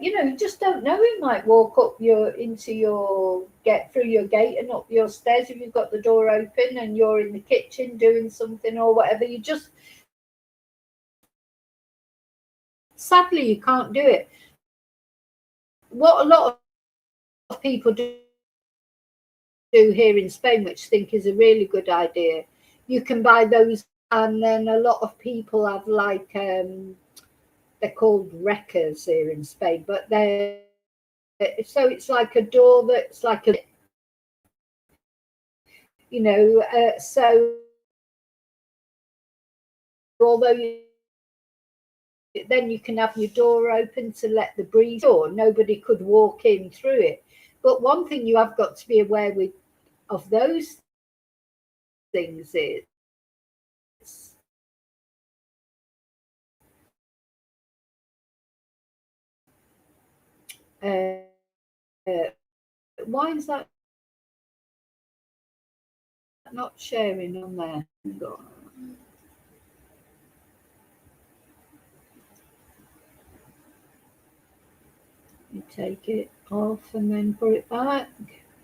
you just don't know. He might walk up get through your gate and up your stairs if you've got the door open and you're in the kitchen doing something or whatever. Sadly, you can't do it. What a lot of people do here in Spain, which I think is a really good idea, you can buy those, and then a lot of people have they're called wreckers here in Spain, but so it's like a door that's like so although then you can have your door open to let the breeze, or nobody could walk in through it. But one thing you have got to be aware of those things is why is that not sharing on there? You take it off and then put it back.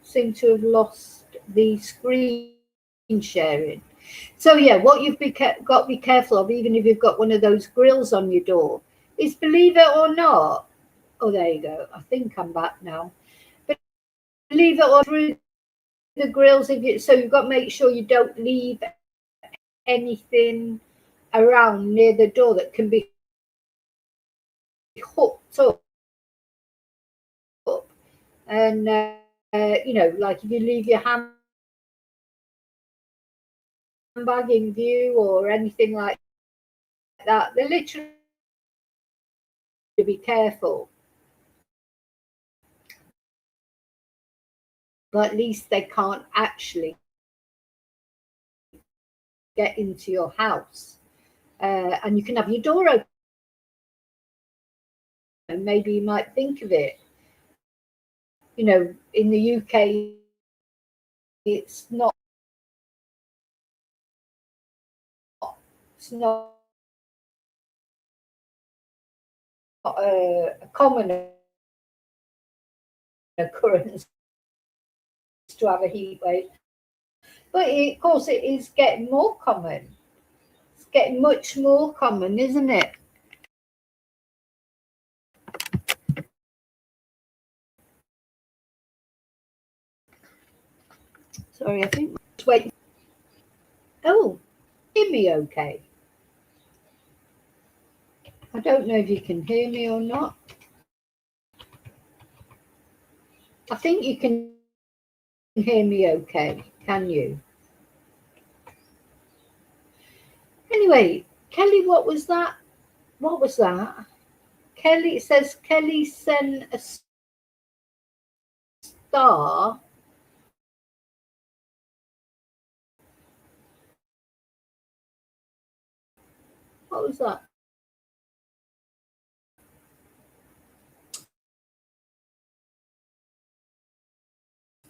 Seem to have lost the screen sharing. So yeah, what you've got to be careful of, even if you've got one of those grills on your door, is, believe it or not, oh, there you go. I think I'm back now. But believe it or not, through the grills, so you've got to make sure you don't leave anything around near the door that can be hooked up. And like if you leave your handbag in view or anything like that, they're literally to be careful. But at least they can't actually get into your house. And you can have your door open. And maybe you might think of it. In the UK, it's not a common occurrence to have a heat wave. But of course, it is getting more common. It's getting much more common, isn't it? Sorry, I think. Wait. Oh, hear me okay? I don't know if you can hear me or not. I think you can hear me okay, can you? Anyway, Kelly, what was that? What was that? Kelly says Kelly sent a star. What was that?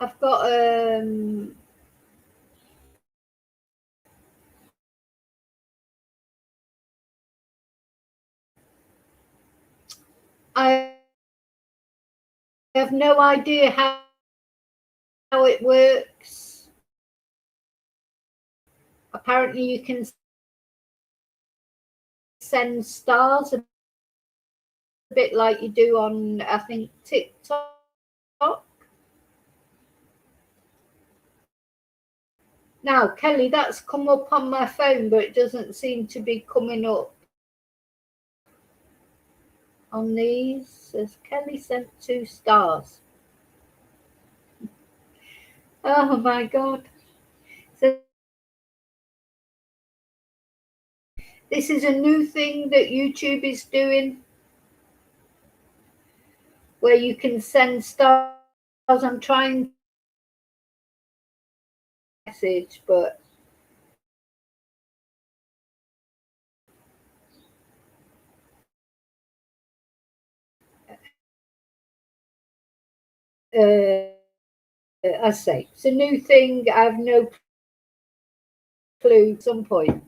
I've got I have no idea how it works. Apparently you can send stars a bit like you do on, I think, TikTok. Now, Kelly, that's come up on my phone, but it doesn't seem to be coming up on these. Says Kelly sent 2 stars. Oh my God. So this is a new thing that YouTube is doing, where you can send stars. I'm trying to message, but I say it's a new thing. I have no clue. At some point.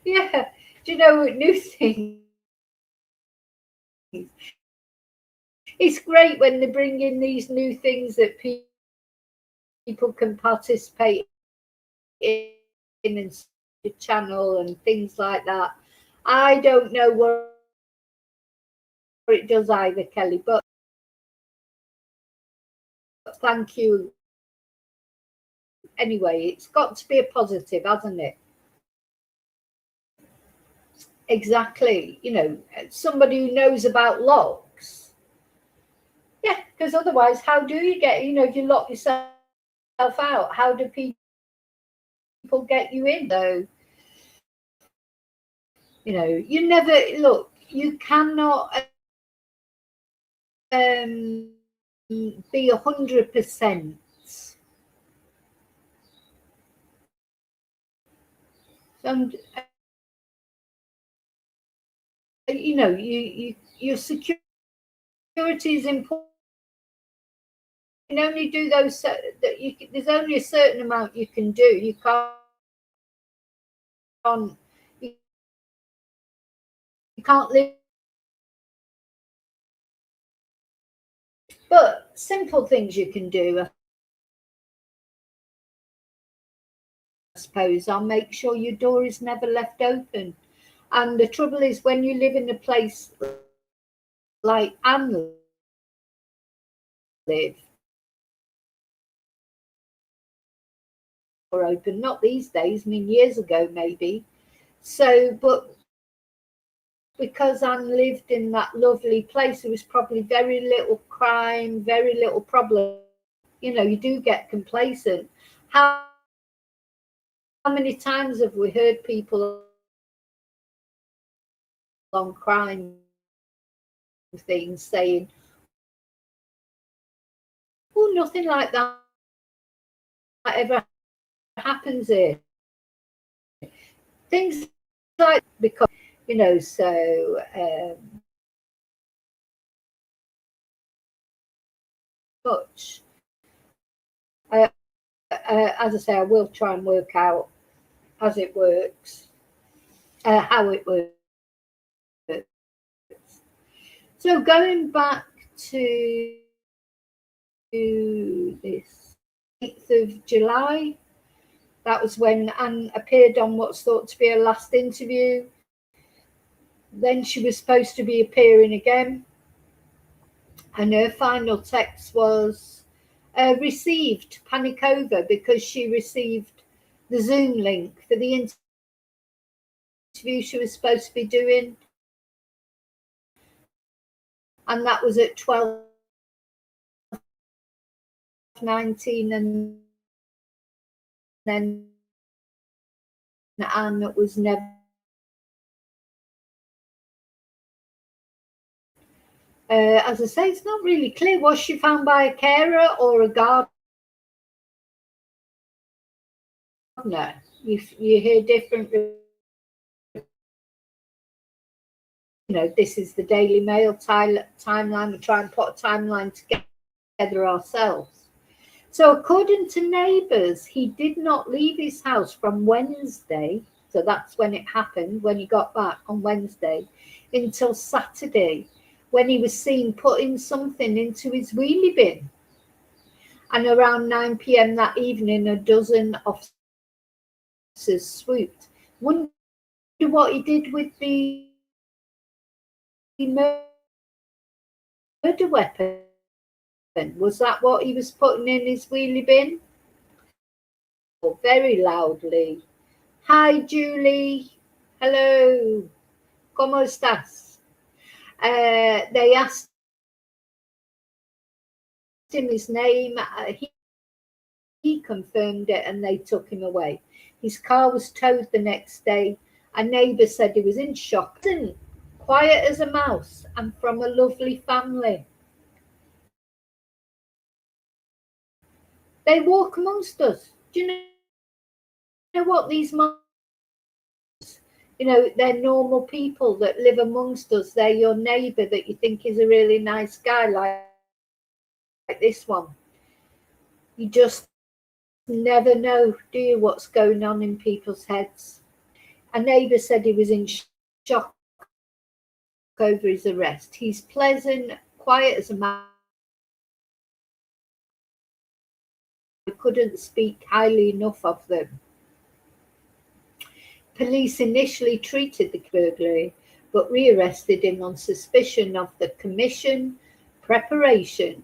Yeah, do you know what new thing? It's great when they bring in these new things that people can participate in and the channel and things like that. I don't know what it does either, Kelly, but thank you. Anyway, it's got to be a positive, hasn't it? Exactly. You know, somebody who knows about locks. Yeah, because otherwise, how do you get, you know, if you lock yourself out, how do people get you in? So, you know, you never, look, you cannot be 100%. You know, your security is important. You can only do those that there's only a certain amount you can do. You can't live. But simple things you can do, I suppose, are make sure your door is never left open. And the trouble is, when you live in a place like Anne live, or open, not these days, I mean years ago maybe. So, but because Anne lived in that lovely place, there was probably very little crime, very little problem. You know, you do get complacent. How many times have we heard people on crime things saying, oh, nothing like that ever happens here. Things like, because, you know, so much. As I say, I will try and work out as it works, how it works. So going back to this 8th of July, that was when Anne appeared on what's thought to be her last interview. Then she was supposed to be appearing again. And her final text was received, panic over, because she received the Zoom link for the interview she was supposed to be doing. And that was at 12:19, and then Anne was never. As I say, it's not really clear. Was she found by a carer or a gardener? You hear different. You know, this is the Daily Mail timeline. We try and put a timeline together ourselves. So according to neighbours, he did not leave his house from Wednesday, So that's when it happened, when he got back on Wednesday, until Saturday, when he was seen putting something into his wheelie bin. And around 9 p.m. that evening, a dozen officers swooped. Wonder what he did with the murder weapon. Was that what he was putting in his wheelie bin? Very loudly. Hi, Julie. Hello. ¿Cómo estás? They asked him his name. He confirmed it and they took him away. His car was towed the next day. A neighbour said he was in shock. Quiet as a mouse and from a lovely family. They walk amongst us. Do you know what these monks, they're normal people that live amongst us. They're your neighbour that you think is a really nice guy, like this one. You just never know, do you, what's going on in people's heads. A neighbour said he was in shock over his arrest. He's pleasant, quiet as a mouse. I couldn't speak highly enough of them. Police initially treated the burglary, but rearrested him on suspicion of the commission, preparation,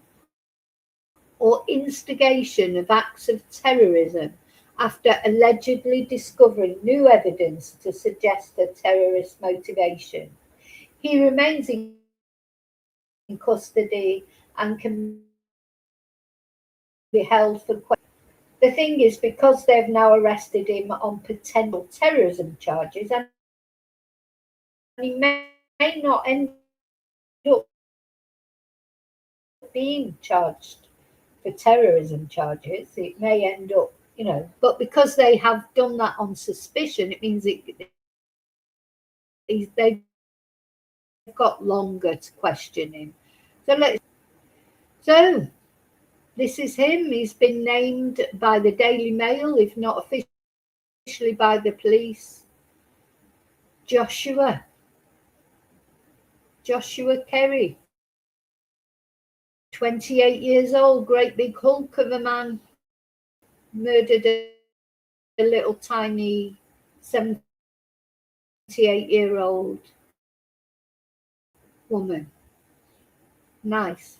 or instigation of acts of terrorism after allegedly discovering new evidence to suggest a terrorist motivation. He remains in custody and can be held for questioning. The thing is, because they've now arrested him on potential terrorism charges, and he may not end up being charged for terrorism charges. It may end up, but because they have done that on suspicion, it means they've got longer to question him. So this is him. He's been named by the Daily Mail, if not officially by the police, Joshua Kerry, 28 years old, great big hulk of a man, murdered a little tiny 78-year-old woman. Nice.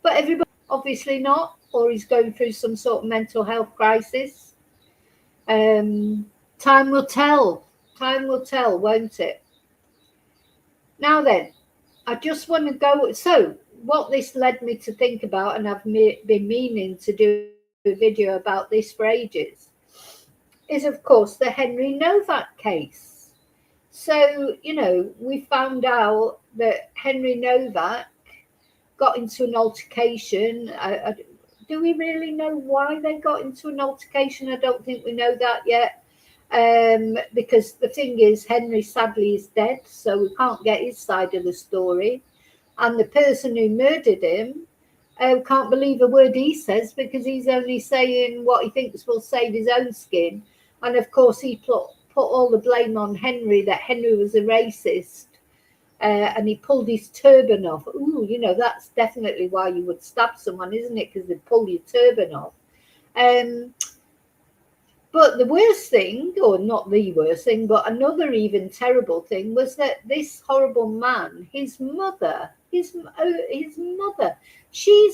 But everybody, obviously not, or he's going through some sort of mental health crisis. Time will tell. Time will tell, won't it? Now then, I just want to go. So what this led me to think about, and I've been meaning to do a video about this for ages, is of course the Henry Novak case. So, we found out that Henry Novak got into an altercation. Do we really know why they got into an altercation? I don't think we know that yet. Because the thing is, Henry sadly is dead, so we can't get his side of the story. And the person who murdered him can't believe a word he says, because he's only saying what he thinks will save his own skin. And of course, he put all the blame on Henry, that Henry was a racist. And he pulled his turban off. Ooh, that's definitely why you would stab someone, isn't it? Because they pull your turban off. But the worst thing, or not the worst thing, but another even terrible thing, was that this horrible man, his mother, she's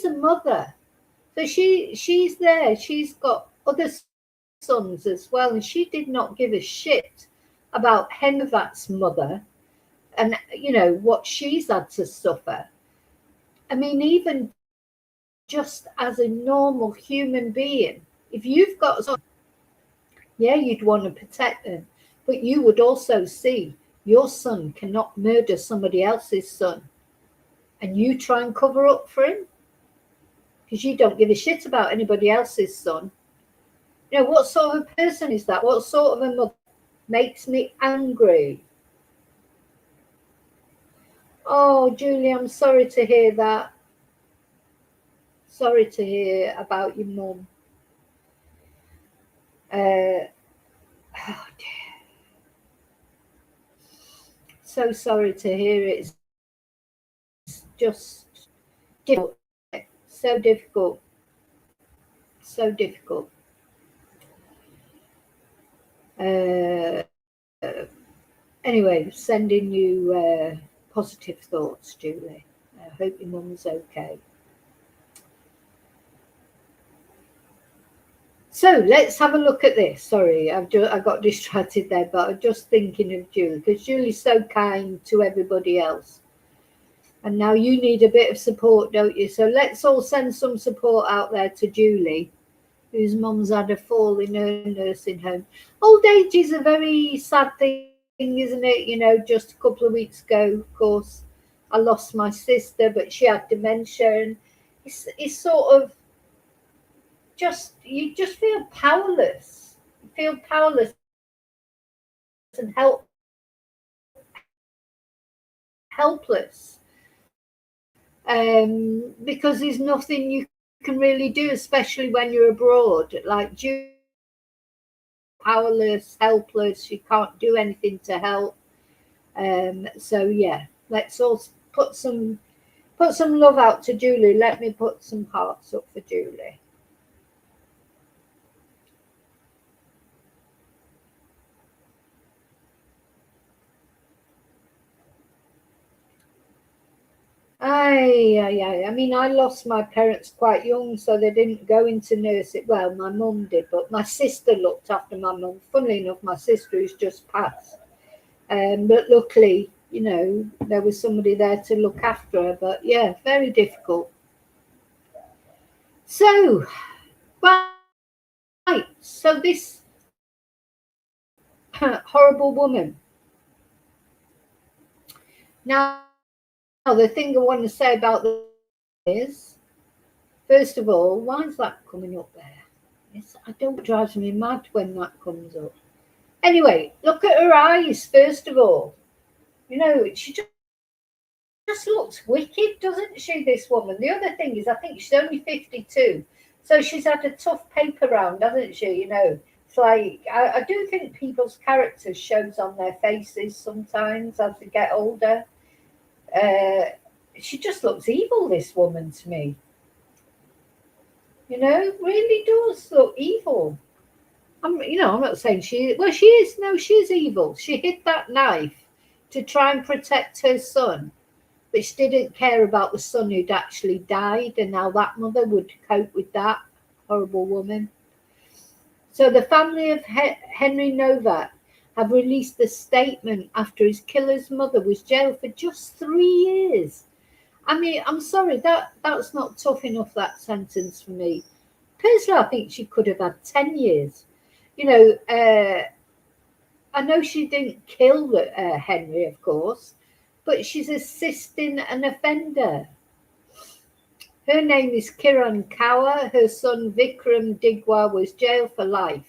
a mother. So she's there. She's got other sons as well, and she did not give a shit about Henvat's mother and what she's had to suffer. I mean, even just as a normal human being, if you've got son, yeah, you'd want to protect them, but you would also see your son cannot murder somebody else's son, and you try and cover up for him because you don't give a shit about anybody else's son. What sort of person is that? What sort of a mother? Makes me angry. Oh, Julie, I'm sorry to hear that. Sorry to hear about your mum. Oh dear. so sorry to hear it. It's just difficult. So difficult. So difficult. Anyway, sending you positive thoughts, Julie. I hope your mum's okay. So let's have a look at this. Sorry, I got distracted there, but I'm just thinking of Julie, because Julie's so kind to everybody else. And now you need a bit of support, don't you? So let's all send some support out there to Julie, whose mum's had a fall in her nursing home. Old age is a very sad thing, isn't it? You know, just a couple of weeks ago, of course, I lost my sister, but she had dementia, and it's sort of you just feel powerless. You feel powerless and helpless, because there's nothing you can really do, especially when you're abroad. Like powerless, helpless. You can't do anything to help. So yeah, let's all put some love out to Julie. Let me put some hearts up for Julie. I mean, I lost my parents quite young, so they didn't go into nursing. Well, my mum did, but my sister looked after my mum. Funnily enough, my sister who's just passed. But luckily, you know, there was somebody there to look after her. But yeah, very difficult. So, right. So this horrible woman. Now, the thing I want to say about this is, first of all, why is that coming up there? I don't drive me mad when that comes up. Anyway, look at her eyes, first of all. You know, she just looks wicked, doesn't she, this woman? The other thing is, I think she's only 52. So she's had a tough paper round, hasn't she? You know, it's like, I do think people's characters shows on their faces sometimes as they get older. She just looks evil, this woman, to me. You know, really does look evil. I'm not saying she is. No, she is evil. She hid that knife to try and protect her son, but she didn't care about the son who'd actually died, and now that mother would cope with that. Horrible woman. So the family of Henry Novak have released a statement after his killer's mother was jailed for just 3 years. I mean, I'm sorry, that's not tough enough, that sentence, for me. Personally, I think she could have had 10 years. You know, I know she didn't kill Henry, of course, but she's assisting an offender. Her name is Kiran Kaur. Her son Vikram Digwa was jailed for life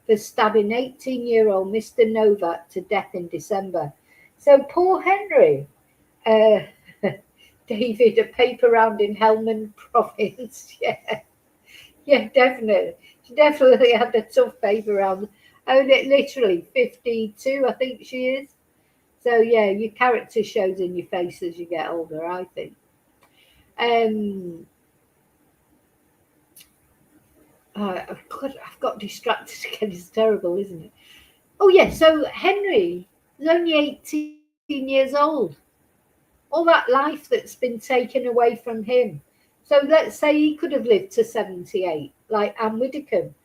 for stabbing 18-year-old Mr. Novak to death in December. So poor Henry. David, a paper round in Helmand province. Yeah, definitely. She definitely had a tough paper round. Oh, literally 52, I think she is. So yeah, your character shows in your face as you get older, I think. I've got distracted again. It's terrible, isn't it? Oh yeah, so Henry is only 18 years old. All that life that's been taken away from him. So let's say he could have lived to 78, like Anne Widdicombe.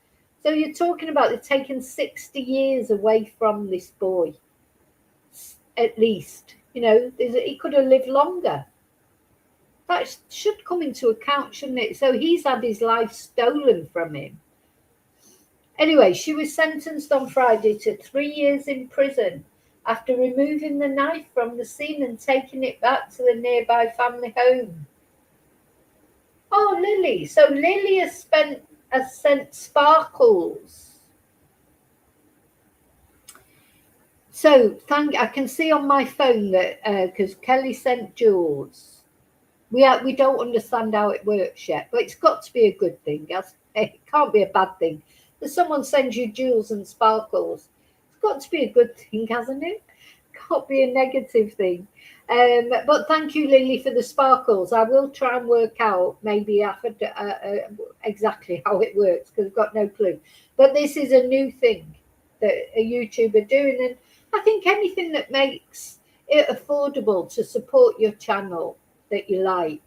So you're talking about they've taken 60 years away from this boy, at least. You know, he could have lived longer. That should come into account, shouldn't it? So he's had his life stolen from him. Anyway, she was sentenced on Friday to 3 years in prison after removing the knife from the scene and taking it back to the nearby family home. Oh, Lily. So Lily has sent sparkles. So I can see on my phone that because Kelly sent jewels. We don't understand how it works yet, but it's got to be a good thing. It can't be a bad thing. If someone sends you jewels and sparkles, it's got to be a good thing, hasn't it? can't be a negative thing. But thank you, Lily, for the sparkles. I will try and work out maybe after exactly how it works because I've got no clue. But this is a new thing that a YouTuber doing, and I think anything that makes it affordable to support your channel that you like.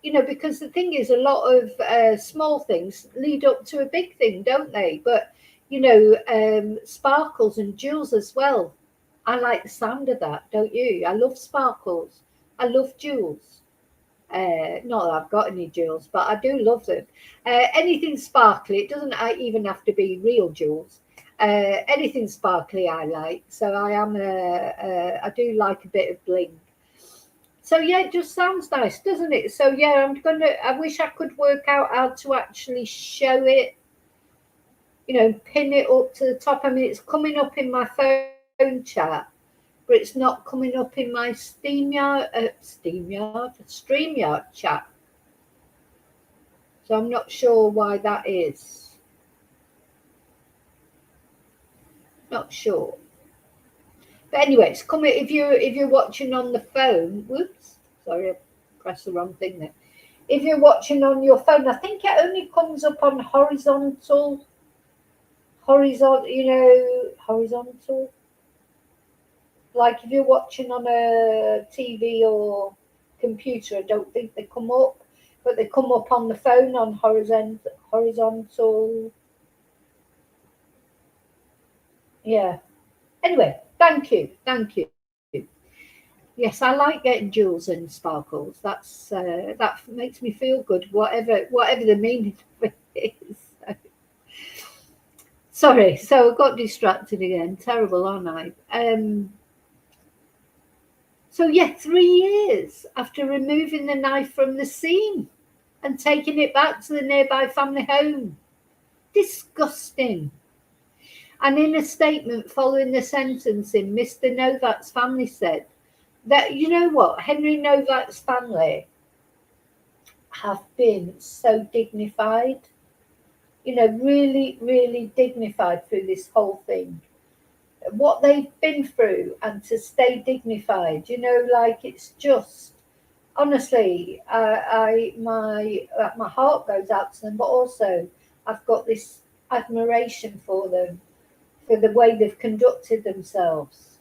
You know, because the thing is, a lot of small things lead up to a big thing, don't they? But, you know, sparkles and jewels as well. I like the sound of that, don't you? I love sparkles. I love jewels. Not that I've got any jewels, but I do love them. Anything sparkly, it doesn't even have to be real jewels. Anything sparkly I like. So I do like a bit of bling. So yeah, it just sounds nice, doesn't it? So yeah, I wish I could work out how to actually show it, you know, pin it up to the top. I mean, it's coming up in my phone chat, but it's not coming up in my StreamYard chat. So I'm not sure why that is. Not sure. But anyway, it's coming if you're watching on the phone. Whoops, sorry, I pressed the wrong thing there. If you're watching on your phone, I think it only comes up on horizontal, you know, horizontal. Like if you're watching on a TV or computer, I don't think they come up, but they come up on the phone on horizontal. Yeah. Anyway, thank you. Yes, I like getting jewels and sparkles. That makes me feel good, whatever the meaning of it is. Sorry, so I got distracted again. Terrible, aren't I? So yeah, 3 years after removing the knife from the scene and taking it back to the nearby family home. Disgusting. And in a statement following the sentencing, Mr. Novak's family said that, you know what, Henry Novak's family have been so dignified, you know, really, really dignified through this whole thing. What they've been through and to stay dignified, you know, like it's just, honestly, my heart goes out to them, but also I've got this admiration for them, for the way they've conducted themselves.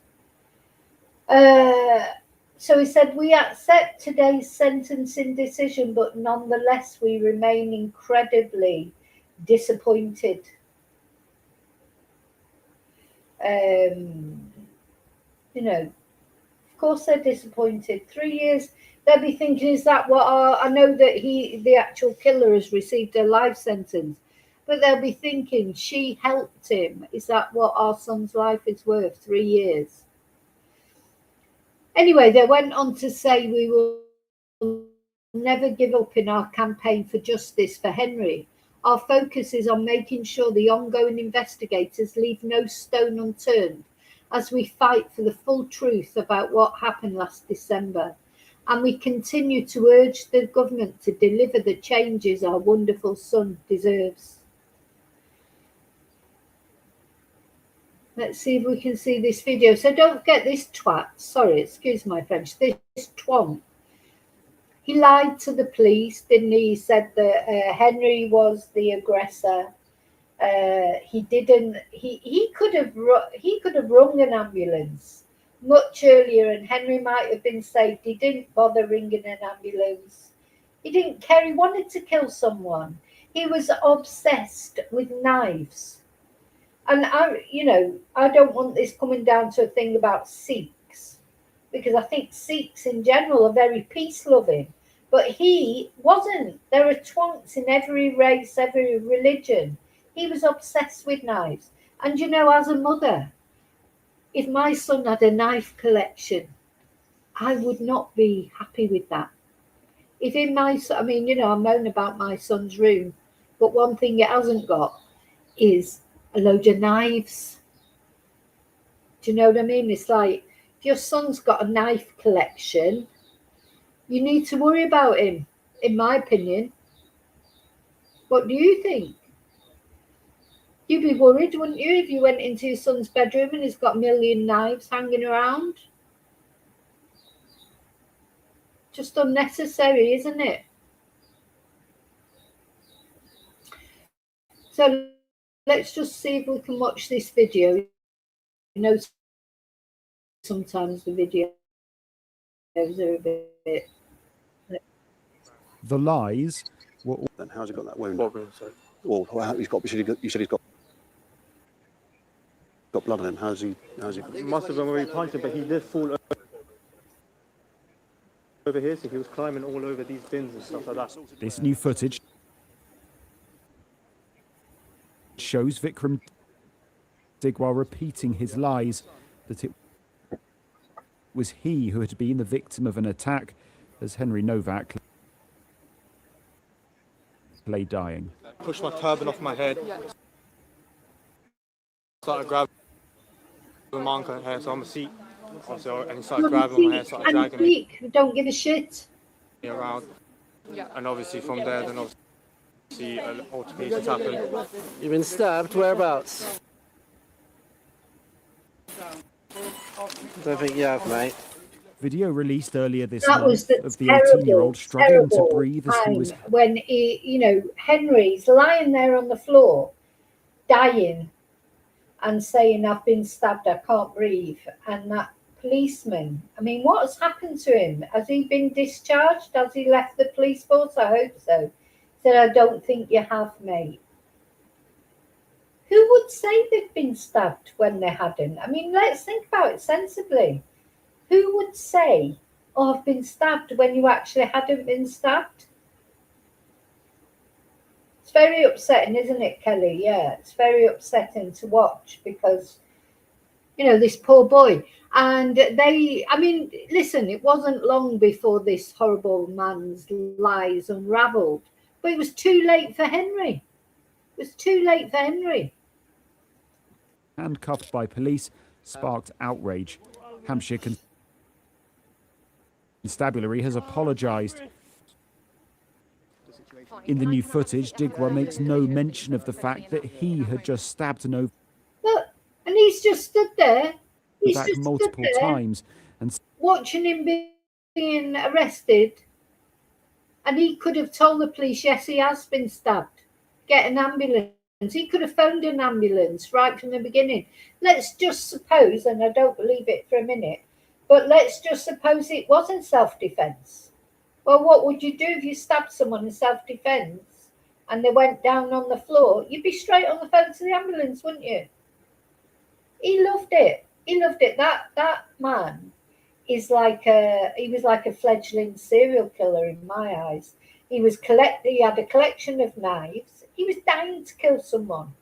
So he said, we accept today's sentencing decision, but nonetheless, we remain incredibly disappointed. You know, of course they're disappointed. 3 years, they'll be thinking, is that what I know that the actual killer has received a life sentence, but they'll be thinking, she helped him. Is that what our son's life is worth? 3 years. Anyway, they went on to say, we will never give up in our campaign for justice for Henry. Our focus is on making sure the ongoing investigators leave no stone unturned as we fight for the full truth about what happened last December. And we continue to urge the government to deliver the changes our wonderful son deserves. Let's see if we can see this video. So don't forget this twat. Sorry, excuse my French. This twomp. He lied to the police, didn't he? He said that Henry was the aggressor. He didn't. He could have rung an ambulance much earlier, and Henry might have been saved. He didn't bother ringing an ambulance. He didn't care. He wanted to kill someone. He was obsessed with knives. And I don't want this coming down to a thing about Sikhs, because I think Sikhs in general are very peace-loving. But he wasn't. There are twonks in every race, every religion. He was obsessed with knives. And, you know, as a mother, if my son had a knife collection, I would not be happy with that. If in my, I mean, you know, I moan about my son's room, but one thing it hasn't got is a load of knives. Do you know what I mean? It's like, if your son's got a knife collection, you need to worry about him, in my opinion. What do you think? You'd be worried, wouldn't you, if you went into your son's bedroom and he's got a million knives hanging around? Just unnecessary, isn't it? So let's just see if we can watch this video. You know, sometimes the videos are a bit... The lies were all... Then how's he got that wound? Well, he's got. You said he's got blood on him. How's he? It must have been where he punched him, but he did fall over here, so he was climbing all over these bins and stuff like that. This new footage shows Vikram Digwar repeating his lies that it was he who had been the victim of an attack as Henry Novak lay dying. Pushed my turban off my head. Started grabbing my uncle hair, so I'm a seat. And he started grabbing my hair, started dragging me Don't give a shit. around. And obviously from there, then obviously altercations happened. You've been stabbed? Whereabouts? Don't think you have, mate. Video released earlier this That month was the of the 18-year-old struggling to breathe as he was... When he, you know, Henry's lying there on the floor, dying, and saying, "I've been stabbed, I can't breathe." And that policeman, I mean, what has happened to him? Has he been discharged? Has he left the police force? I hope so. He said, "I don't think you have, mate." Who would say they've been stabbed when they hadn't? I mean, let's think about it sensibly. Who would say, "Oh, I've been stabbed," when you actually hadn't been stabbed? It's very upsetting, isn't it, Kelly? Yeah, it's very upsetting to watch because, you know, this poor boy. And I mean, listen, it wasn't long before this horrible man's lies unravelled. But it was too late for Henry. It was too late for Henry. handcuffed by police, sparked outrage. Hampshire Constabulary has apologised. In the new footage, Digwa makes no mention of the fact that he had just stabbed an Look, and he's just stood there. He's back just multiple stood there, times and watching him being arrested. And he could have told the police, yes, he has been stabbed. Get an ambulance. He could have phoned an ambulance right from the beginning. Let's just suppose, and I don't believe it for a minute, but let's just suppose it wasn't self-defence. Well, what would you do if you stabbed someone in self-defence and they went down on the floor? You'd be straight on the phone to the ambulance, wouldn't you? He loved it. He loved it. That man is he was like a fledgling serial killer in my eyes. He had a collection of knives. He was dying to kill someone.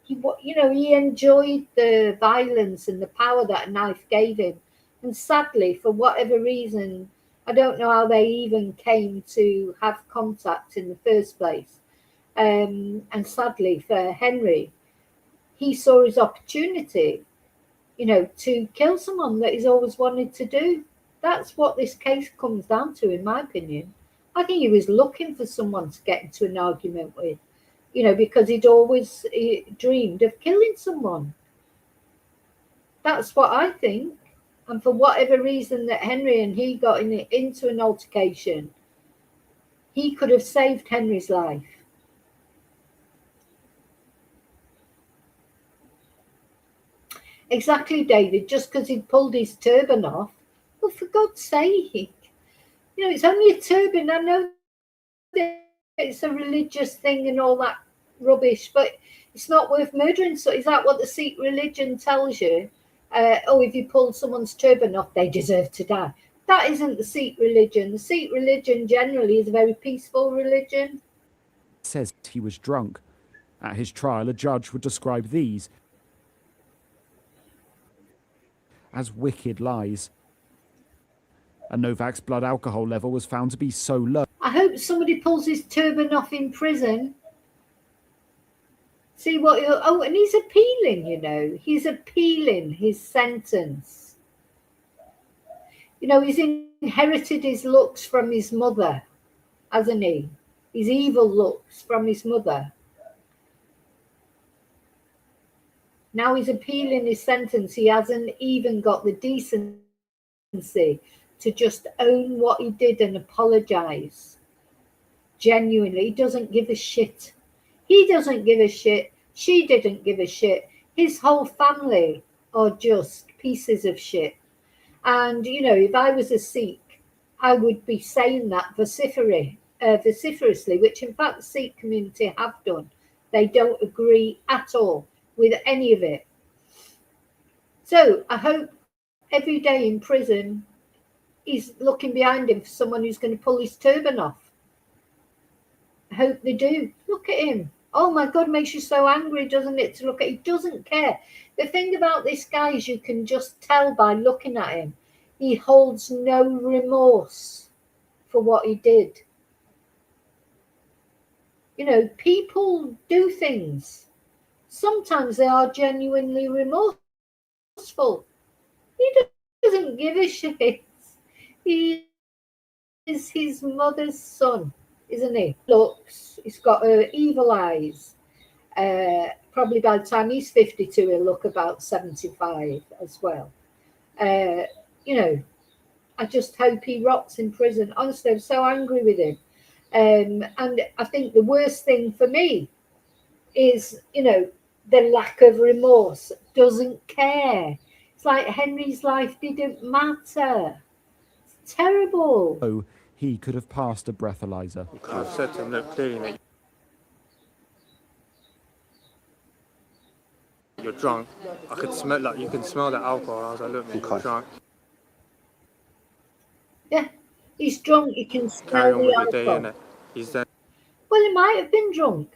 He enjoyed the violence and the power that a knife gave him. And sadly, for whatever reason, I don't know how they even came to have contact in the first place. And sadly for Henry, he saw his opportunity, to kill someone that he's always wanted to do. That's what this case comes down to, in my opinion. I think he was looking for someone to get into an argument with, because he'd always dreamed of killing someone. That's what I think. And for whatever reason that Henry and he got into an altercation, he could have saved Henry's life. Exactly, David, just because he'd pulled his turban off. Well, for God's sake, it's only a turban. I know that it's a religious thing and all that rubbish, but it's not worth murdering. So is that what the Sikh religion tells you? If you pull someone's turban off, they deserve to die. That isn't the Sikh religion. The Sikh religion generally is a very peaceful religion. Says he was drunk. At his trial, a judge would describe these as wicked lies. And Novak's blood alcohol level was found to be so low. I hope somebody pulls his turban off in prison. See what and he's appealing, he's appealing his sentence. He's inherited his looks from his mother, hasn't he? His evil looks from his mother. Now he's appealing his sentence. He hasn't even got the decency to just own what he did and apologise. Genuinely, he doesn't give a shit. He doesn't give a shit. She didn't give a shit. His whole family are just pieces of shit. And, you know, if I was a Sikh, I would be saying that vociferously, which in fact the Sikh community have done. They don't agree at all with any of it. So I hope every day in prison he's looking behind him for someone who's going to pull his turban off. I hope they do. Look at him. Oh my God, makes you so angry, doesn't it, to look at? He doesn't care. The thing about this guy is you can just tell by looking at him. He holds no remorse for what he did. You know, people do things. Sometimes they are genuinely remorseful. He doesn't give a shit. He is his mother's son, isn't he? Looks, he's got evil eyes. Probably by the time he's 52, he'll look about 75 as well. You know, I just hope he rots in prison. Honestly, I'm so angry with him. And I think the worst thing for me is, you know, the lack of remorse. Doesn't care. It's like Henry's life didn't matter. It's terrible. Oh, he could have passed a breathalyzer. I've said to him, look, clearly, mate, you're drunk. I could smell, like, you can smell the alcohol. I was like, look, mate, you're drunk. Yeah, he's drunk. You can smell Carry on the with your day, alcohol. innit? He's then. Well, he might have been drunk.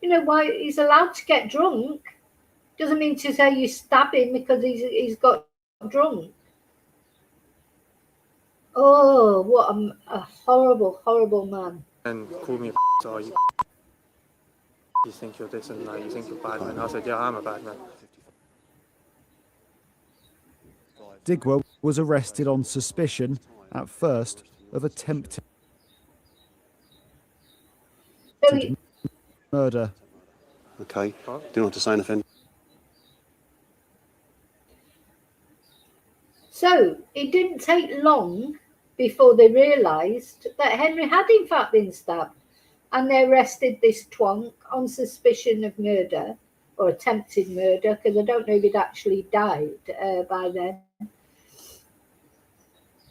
You know why he's allowed to get drunk? Doesn't mean to say you stab him because he's got drunk. Oh, what a horrible, horrible man. And called me a so you think you're this and that, you think you're bad man. I said, yeah, I'm a bad man. Digwell was arrested on suspicion, at first, of attempted So he, murder. Okay. Do you want to say anything? so it didn't take long before they realised that Henry had in fact been stabbed, and they arrested this twonk on suspicion of murder or attempted murder, because I don't know if he'd actually died by then.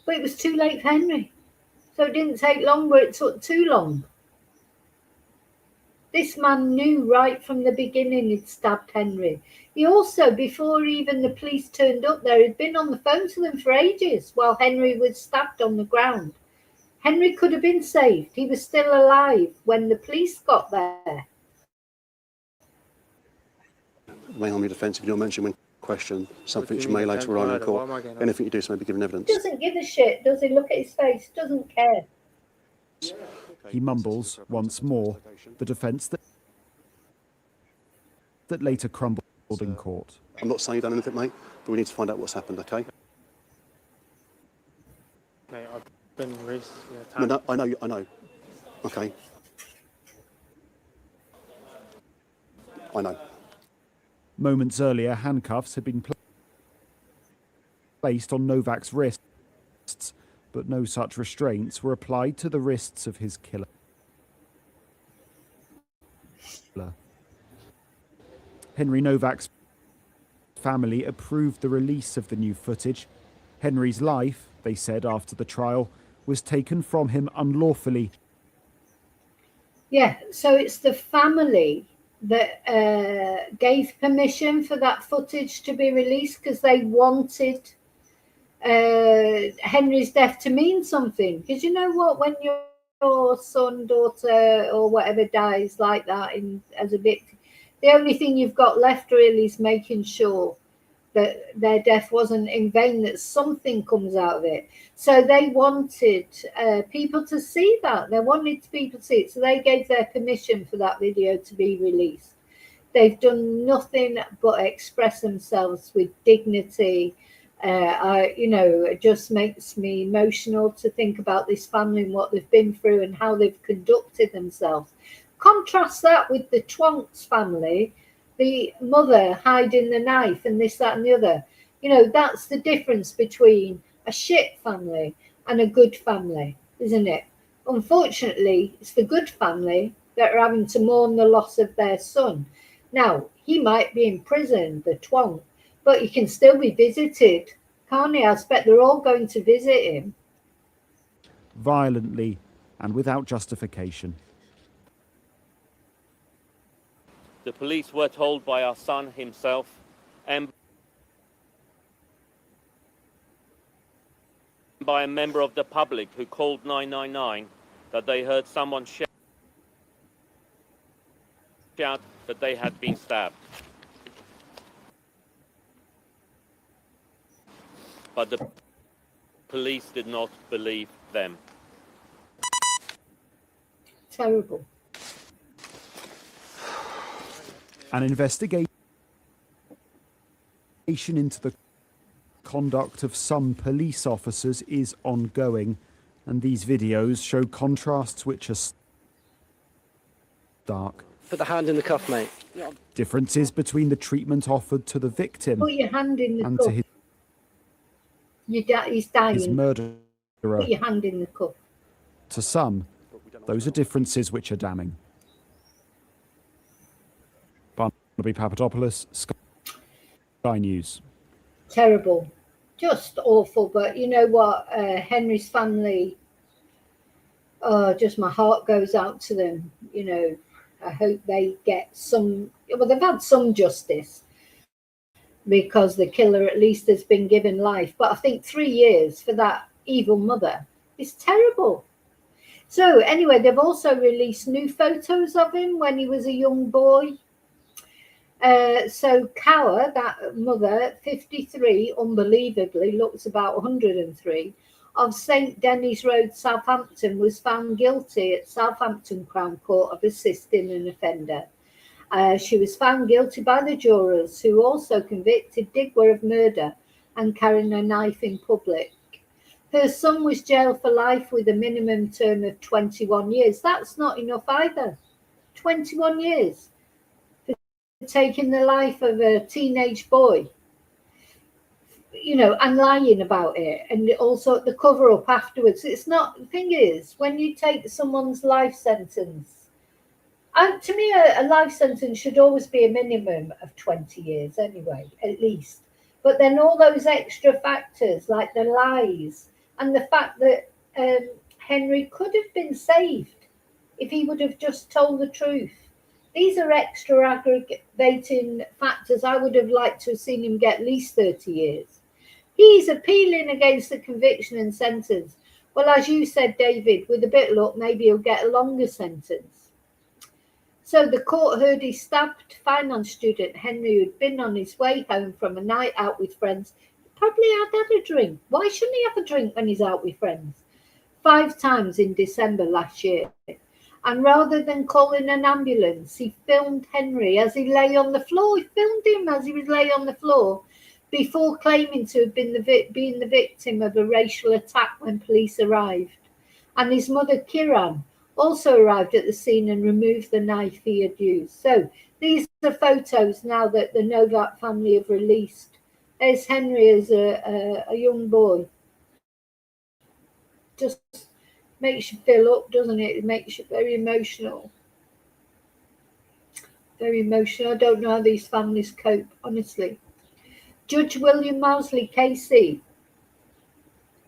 But it was too late for Henry. So it didn't take long, but it took too long. This man knew right from the beginning he'd stabbed Henry. He also, before even the police turned up there, had been on the phone to them for ages while Henry was stabbed on the ground. Henry could have been saved. He was still alive when the police got there. Remain on your defence if you don't mention when question something you may later on in court. Anything you do, so maybe giving evidence. Doesn't give a shit, does he? Look at his face. Doesn't care. He mumbles once more the defence that later crumbled in court. I'm not saying you've done anything, mate, but we need to find out what's happened, okay? Mate, I've been racist. No, I know. Okay. I know. Moments earlier, handcuffs had been placed on Novak's wrists, but no such restraints were applied to the wrists of his killer. Henry Novak's family approved the release of the new footage. Henry's life, they said after the trial, was taken from him unlawfully. Yeah, so it's the family that gave permission for that footage to be released because they wanted Henry's death to mean something. Because you know what, when your son, daughter, or whatever dies like that as a victim, the only thing you've got left really is making sure that their death wasn't in vain, that something comes out of it. So they wanted people to see that. They wanted people to see it. So they gave their permission for that video to be released. They've done nothing but express themselves with dignity. It just makes me emotional to think about this family and what they've been through and how they've conducted themselves. Contrast that with the Twonk's family, the mother hiding the knife and this, that, and the other. You know, that's the difference between a shit family and a good family, isn't it? Unfortunately, it's the good family that are having to mourn the loss of their son. Now, he might be in prison, the twonk, but he can still be visited, can't he? I expect they're all going to visit him. Violently and without justification. The police were told by our son himself and by a member of the public who called 999 that they heard someone shout that they had been stabbed. But the police did not believe them. Terrible. An investigation into the conduct of some police officers is ongoing, and these videos show contrasts which are stark. Put the hand in the cuff, mate. Differences between the treatment offered to the victim Put your hand in the and cup. to his He's dying. murderer. Put your hand in the cup. To some, those are differences which are damning. Barnaby Papadopoulos, Sky News. Terrible. Just awful. But you know what? Henry's family, just my heart goes out to them. You know, I hope they get some, well, they've had some justice because the killer at least has been given life. But I think 3 years for that evil mother is terrible. So anyway, they've also released new photos of him when he was a young boy. So Cower, that mother, 53, unbelievably, looks about 103, of St Denis Road, Southampton, was found guilty at Southampton Crown Court of assisting an offender. She was found guilty by the jurors, who also convicted Digwer of murder and carrying a knife in public. Her son was jailed for life with a minimum term of 21 years. That's not enough either. 21 years. Taking the life of a teenage boy, you know, and lying about it, and also the cover up afterwards. It's not, the thing is, when you take someone's life sentence, and to me a life sentence should always be a minimum of 20 years anyway, at least. But then all those extra factors like the lies and the fact that Henry could have been saved if he would have just told the truth. These are extra aggravating factors. I would have liked to have seen him get at least 30 years. He's appealing against the conviction and sentence. Well, as you said, David, with a bit of luck, maybe he'll get a longer sentence. So the court heard he stabbed finance student Henry, who'd been on his way home from a night out with friends. He probably had a drink. Why shouldn't he have a drink when he's out with friends? 5 times in December last year. And rather than calling an ambulance, he filmed Henry as he lay on the floor. He filmed him as he was laying on the floor before claiming to have been the victim of a racial attack when police arrived. And his mother, Kiran, also arrived at the scene and removed the knife he had used. So these are photos now that the Novak family have released. There's Henry as a young boy. Just makes you feel up, doesn't it? It makes you very emotional. Very emotional. I don't know how these families cope, honestly. Judge William Mousley KC,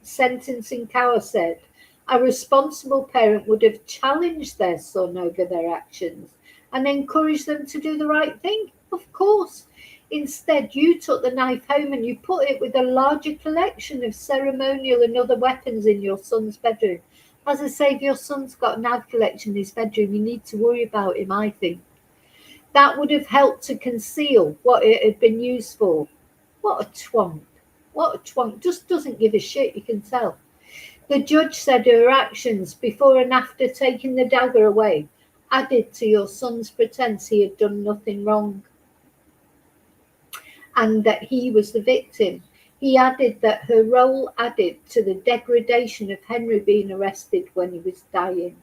sentencing Cower, said, a responsible parent would have challenged their son over their actions and encouraged them to do the right thing. Of course. Instead, you took the knife home and you put it with a larger collection of ceremonial and other weapons in your son's bedroom. As I say, if your son's got a knife collection in his bedroom, you need to worry about him, I think. That would have helped to conceal what it had been used for. What a twonk. What a twonk. Just doesn't give a shit, you can tell. The judge said her actions before and after taking the dagger away added to your son's pretense he had done nothing wrong and that he was the victim. He added that her role added to the degradation of Henry being arrested when he was dying.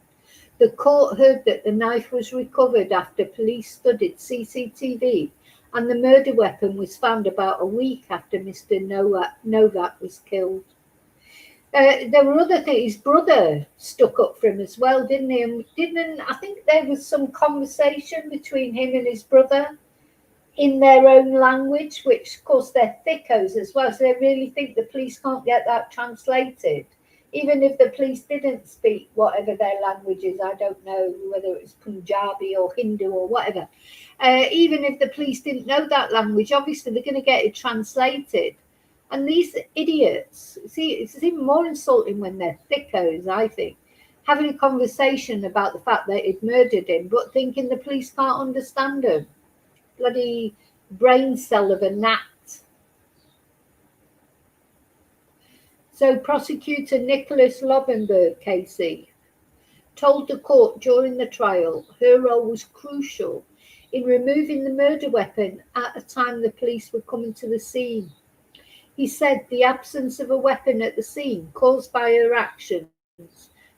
The court heard that the knife was recovered after police studied CCTV, and the murder weapon was found about a week after Mr. Novak was killed. There were other things. His brother stuck up for him as well, didn't he? And I think there was some conversation between him and his brother in their own language, which of course they're thickos as well. So they really think the police can't get that translated. Even if the police didn't speak whatever their language is, I don't know whether it was Punjabi or Hindu or whatever. Even if the police didn't know that language, obviously they're going to get it translated. And these idiots, see, it's even more insulting when they're thickos, I think, having a conversation about the fact that he'd murdered him, but thinking the police can't understand him. Bloody brain cell of a gnat. So prosecutor Nicholas Lovenberg, Casey, told the court during the trial her role was crucial in removing the murder weapon at a time the police were coming to the scene. He said the absence of a weapon at the scene caused by her actions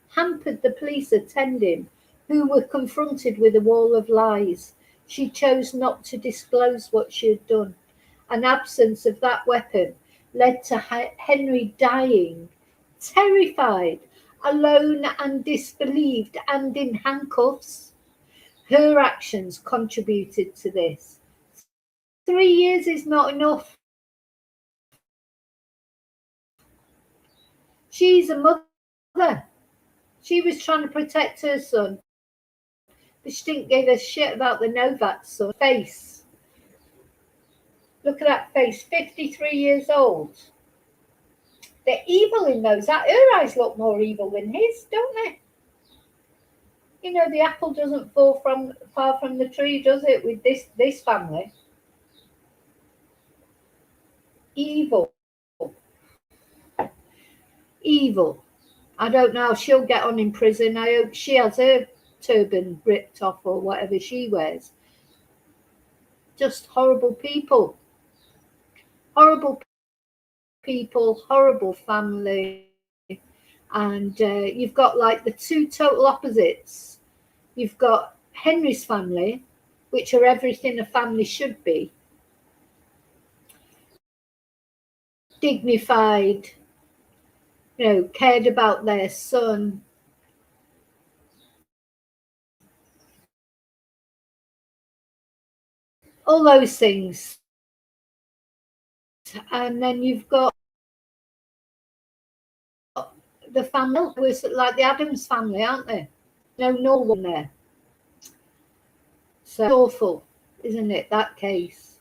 hampered the police attending, who were confronted with a wall of lies. She chose not to disclose what she had done. An absence of that weapon led to Henry dying, terrified, alone and disbelieved, and in handcuffs. Her actions contributed to this. 3 years is not enough. She's a mother. She was trying to protect her son, but she didn't give a shit about the Novak son. Face. Look at that face, 53 years old. They're evil in those. Her eyes look more evil than his, don't they? You know, the apple doesn't fall far from the tree, does it, with this family? Evil. Evil. I don't know how she'll get on in prison. I hope she has her turban ripped off or whatever she wears. Just horrible people. Horrible people, horrible family. And you've got like the two total opposites. You've got Henry's family, which are everything a family should be. Dignified, you know, cared about their son. All those things. And then you've got the family was like the Adams family, aren't they? No one there. So awful, isn't it, that case?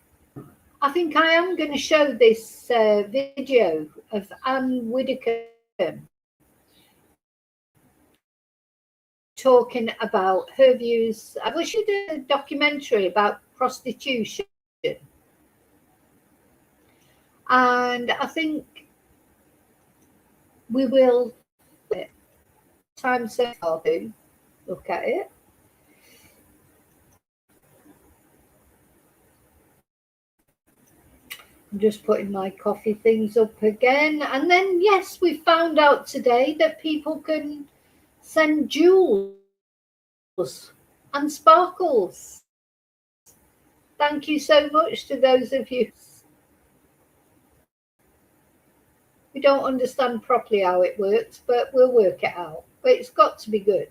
I think I am going to show this video of Anne Widdicombe talking about her views. I wish she did a documentary about prostitution. And I think we will, time so far, look at it. I'm just putting my coffee things up again. And then, yes, we found out today that people can send jewels and sparkles. Thank you so much to those of you. We don't understand properly how it works, but we'll work it out. But it's got to be good.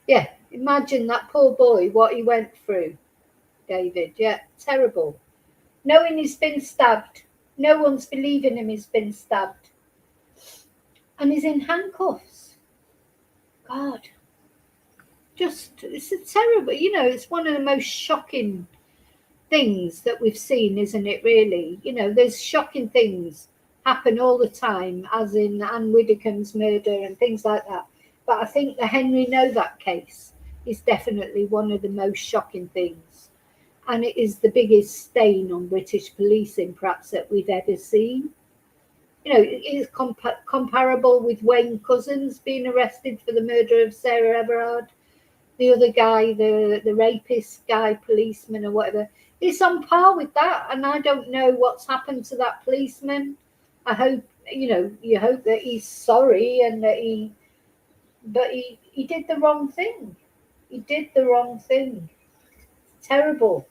Yeah, imagine that poor boy, what he went through, David. Yeah, terrible. Knowing he's been stabbed. No one's believing him he's been stabbed. And he's in handcuffs. God. It's a terrible, you know, it's one of the most shocking things that we've seen, isn't it, really? You know, there's shocking things happen all the time, as in Anne Widdicombe's murder and things like that. But I think the Henry Novak case is definitely one of the most shocking things. And it is the biggest stain on British policing, perhaps, that we've ever seen. You know, it is comparable with Wayne Couzens being arrested for the murder of Sarah Everard. the other guy, the rapist guy, policeman or whatever, it's on par with that. And I don't know what's happened to that policeman. I hope, you hope that he's sorry and that but he did the wrong thing. He did the wrong thing. Terrible.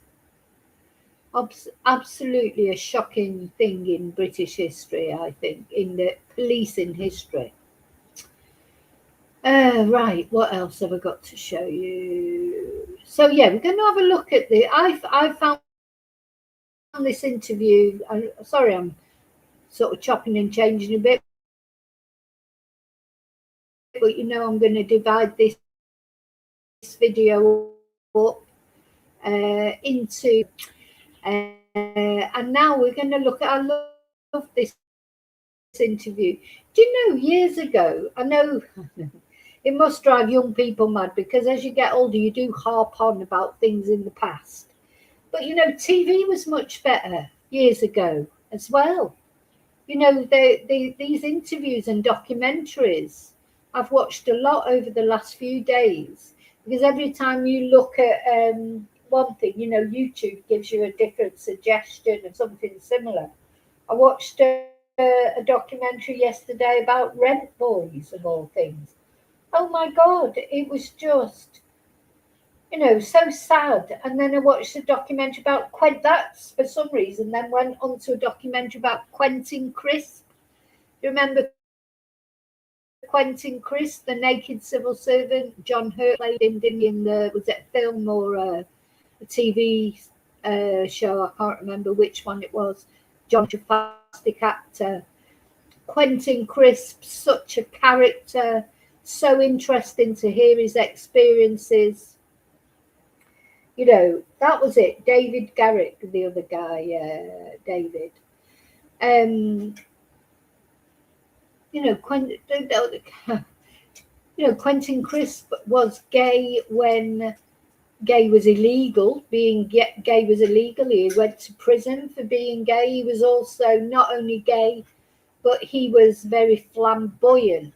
Absolutely a shocking thing in British history, I think, in the policing history. Right, what else have I got to show you? So yeah, we're going to have a look at I found this interview. Sorry, I'm sort of chopping and changing a bit, but I'm going to divide this video up into, and now we're going to look at. I love this interview. Do you know, years ago, I know it must drive young people mad because as you get older, you do harp on about things in the past. But TV was much better years ago as well. These interviews and documentaries, I've watched a lot over the last few days because every time you look at one thing, YouTube gives you a different suggestion of something similar. I watched a documentary yesterday about rent boys of all things. Oh my God, it was just, so sad. And then I watched a documentary about that's for some reason, then went on to a documentary about Quentin Crisp. Do you remember Quentin Crisp, the naked civil servant? John Hurt played him, didn't he, in was it a film or a TV show? I can't remember which one it was. John, a fantastic actor. Quentin Crisp, such a character, so interesting to hear his experiences. That was it. David Garrick, the other guy, David. Quentin Crisp was gay when gay was illegal. Being gay was illegal. He went to prison for being gay. He was also not only gay, but he was very flamboyant,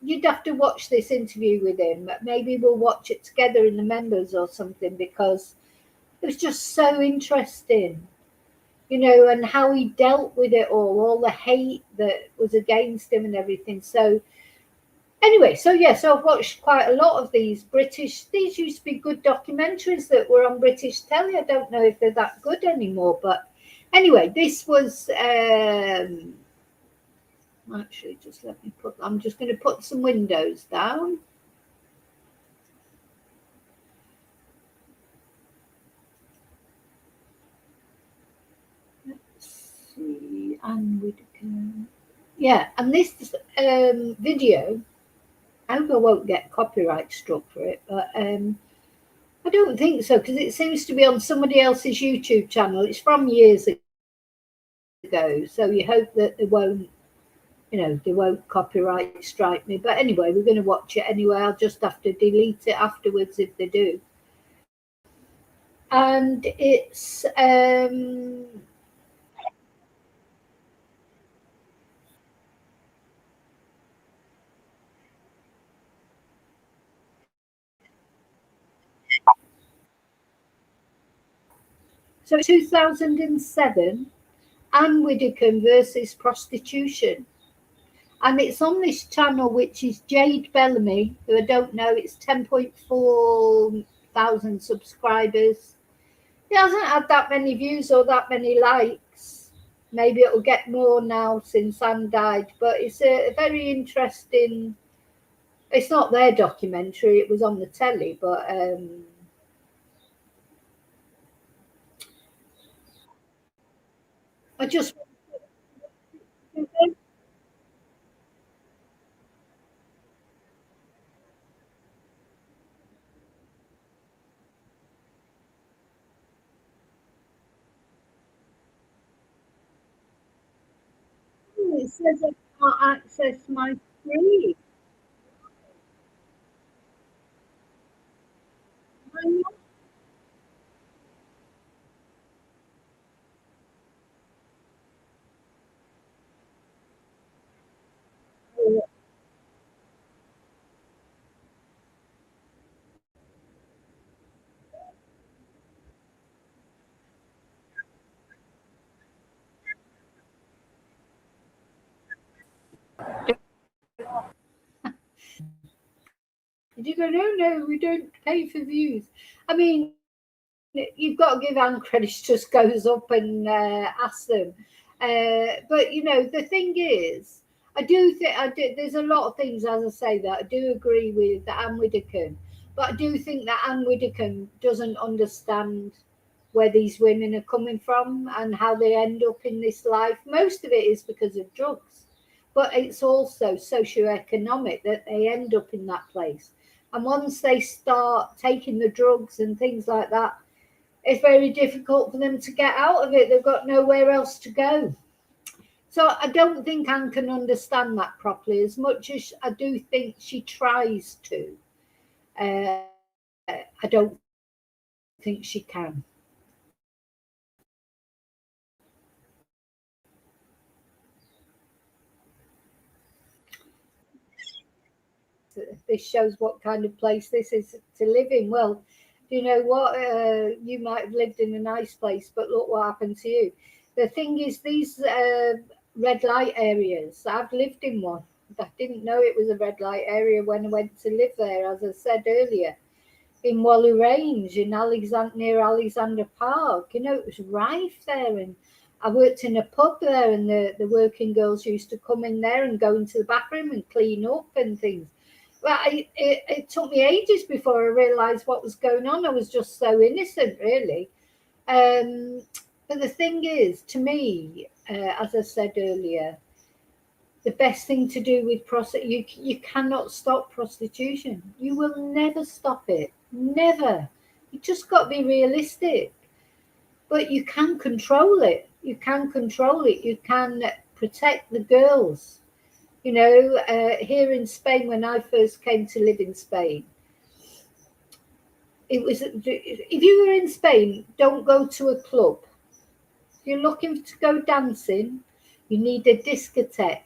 you'd have to watch this interview with him. Maybe we'll watch it together in the members or something because it was just so interesting, and how he dealt with it all the hate that was against him and everything. So anyway, so I've watched quite a lot of these used to be good documentaries that were on British telly. I don't know if they're that good anymore, but anyway, this was, actually, just let me I'm just going to put some windows down. Let's see, and Widdicombe. Yeah, and this video, I hope I won't get copyright struck for it, but I don't think so because it seems to be on somebody else's YouTube channel. It's from years ago, so you hope that they won't copyright strike me. But anyway, we're going to watch it anyway. I'll just have to delete it afterwards if they do. And it's so 2007, Anne Widdicombe versus prostitution. And it's on this channel, which is Jade Bellamy, who I don't know, it's 10.4 thousand subscribers. It hasn't had that many views or that many likes. Maybe it'll get more now since Anne died, but it's a very interesting, it's not their documentary, it was on the telly, but I just it says I can't access my screen. And you go, no, we don't pay for views. I mean, you've got to give Anne credit. She just goes up and asks them. But you know, the thing is, I do think there's a lot of things, as I say, that I do agree with Anne Widdicombe, but I do think that Anne Widdicombe doesn't understand where these women are coming from and how they end up in this life. Most of it is because of drugs, but it's also socioeconomic that they end up in that place. And once they start taking the drugs and things like that, it's very difficult for them to get out of it. They've got nowhere else to go. So I don't think Anne can understand that properly, as much as I do think she tries to. I don't think she can. This shows what kind of place this is to live in. Well, you know what? You might have lived in a nice place, but look what happened to you. The thing is, these red light areas, I've lived in one. I didn't know it was a red light area when I went to live there, as I said earlier, in Wally Range, in near Alexander Park. You know, it was rife there. And I worked in a pub there, and the working girls used to come in there and go into the bathroom and clean up and things. Well, it took me ages before I realised what was going on. I was just so innocent, really. But the thing is, to me, as I said earlier, the best thing to do with prostitution, you cannot stop prostitution. You will never stop it. Never. You just got to be realistic. But you can control it. You can control it. You can protect the girls. You know, here in Spain, when I first came to live in Spain, it was, if you were in Spain, don't go to a club. If you're looking to go dancing, you need a discotheque,